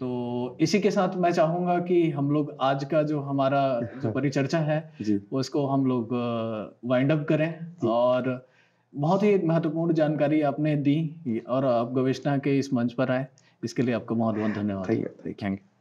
तो इसी के साथ मैं चाहूंगा कि हम लोग आज का जो हमारा जो परिचर्चा है वो इसको हम लोग वाइंड अप करें, और बहुत ही महत्वपूर्ण जानकारी आपने दी, और आप गवेषणा के इस मंच पर आए, इसके लिए आपका बहुत बहुत धन्यवाद। Thank you.